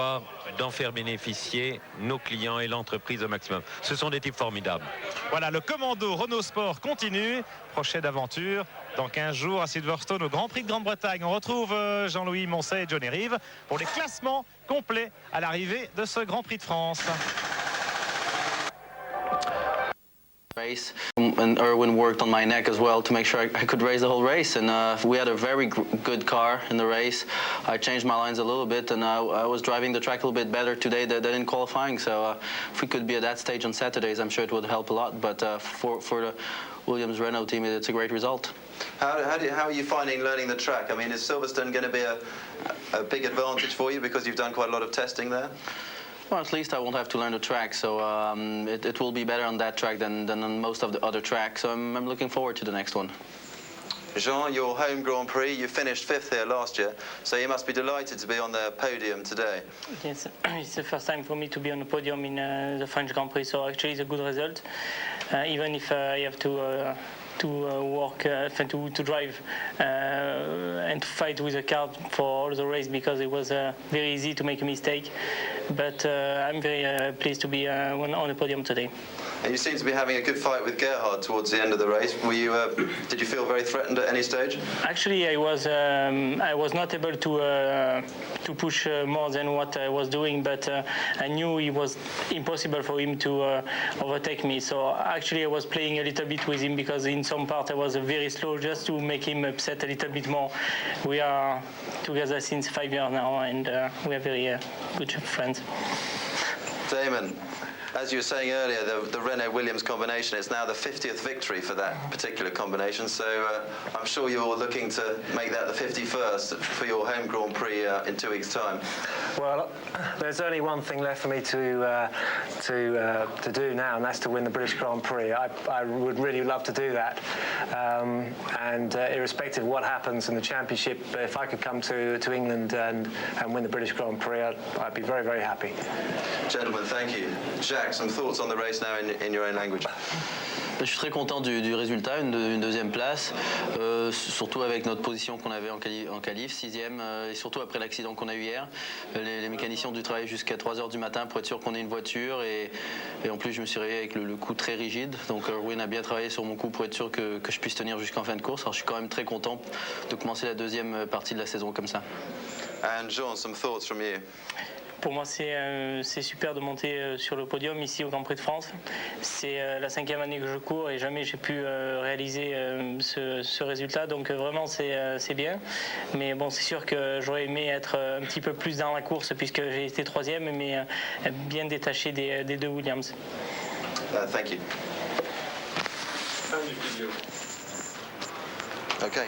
d'en faire bénéficier nos clients et l'entreprise au maximum. Ce sont des types formidables. Voilà, le commando Renault Sport continue. Prochaine aventure dans 15 jours à Silverstone au Grand Prix de Grande-Bretagne. On retrouve Jean-Louis Moncey et Johnny Rive pour les classements complets à l'arrivée de ce Grand Prix de France. Race and Erwin worked on my neck as well to make sure I could race the whole race, and we had a very good car in the race. I changed my lines a little bit and I was driving the track a little bit better today than in qualifying, so if we could be at that stage on Saturdays I'm sure it would help a lot, but for the Williams Renault team it's a great result. How are you finding learning the track? I mean, is Silverstone going to be a big advantage for you because you've done quite a lot of testing there? Well, at least I won't have to learn the track, so it will be better on that track than on most of the other tracks. So I'm looking forward to the next one. Jean, your home Grand Prix, you finished 5th here last year, so you must be delighted to be on the podium today. Yes, it's the first time for me to be on the podium in the French Grand Prix, so actually it's a good result, even if I have to drive and to fight with the car for all the race, because it was very easy to make a mistake. But I'm very pleased to be on the podium today. And you seem to be having a good fight with Gerhard towards the end of the race. Were you? Did you feel very threatened at any stage? Actually, I was not able to push more than what I was doing, but I knew it was impossible for him to overtake me. So actually, I was playing a little bit with him, because in some part I was very slow, just to make him upset a little bit more. We are together since 5 years now, and we are very good friends. Damon, as you were saying earlier, the Renault-Williams combination is now the 50th victory for that particular combination, so I'm sure you're looking to make that the 51st for your home Grand Prix in 2 weeks' time. Well, there's only one thing left for me to do now, and that's to win the British Grand Prix. I would really love to do that, and irrespective of what happens in the championship, if I could come to England and win the British Grand Prix, I'd be very, very happy. Gentlemen, thank you. Jack, some thoughts on the race now in your own language. Je suis très content du résultat, une deuxième place, surtout avec notre position qu'on avait en qualif, 6e, et surtout après l'accident qu'on a eu hier. Les mécaniciens ont dû travailler jusqu'à 3h du matin pour être sûr qu'on ait une voiture, et en plus je me suis réveillé avec le coup très rigide, donc Erwin a bien travaillé sur mon coup pour être sûr que je puisse tenir jusqu'en fin de course. Alors je suis quand même très content de commencer la deuxième partie de la saison comme ça. And Jean, some thoughts from you. Pour moi, c'est super de monter sur le podium ici au Grand Prix de France. C'est la 5e année que je cours et jamais j'ai pu réaliser ce résultat. Donc vraiment, c'est bien. Mais bon, c'est sûr que j'aurais aimé être un petit peu plus dans la course, puisque j'ai été 3e, mais bien détaché des deux Williams. Thank you. Okay.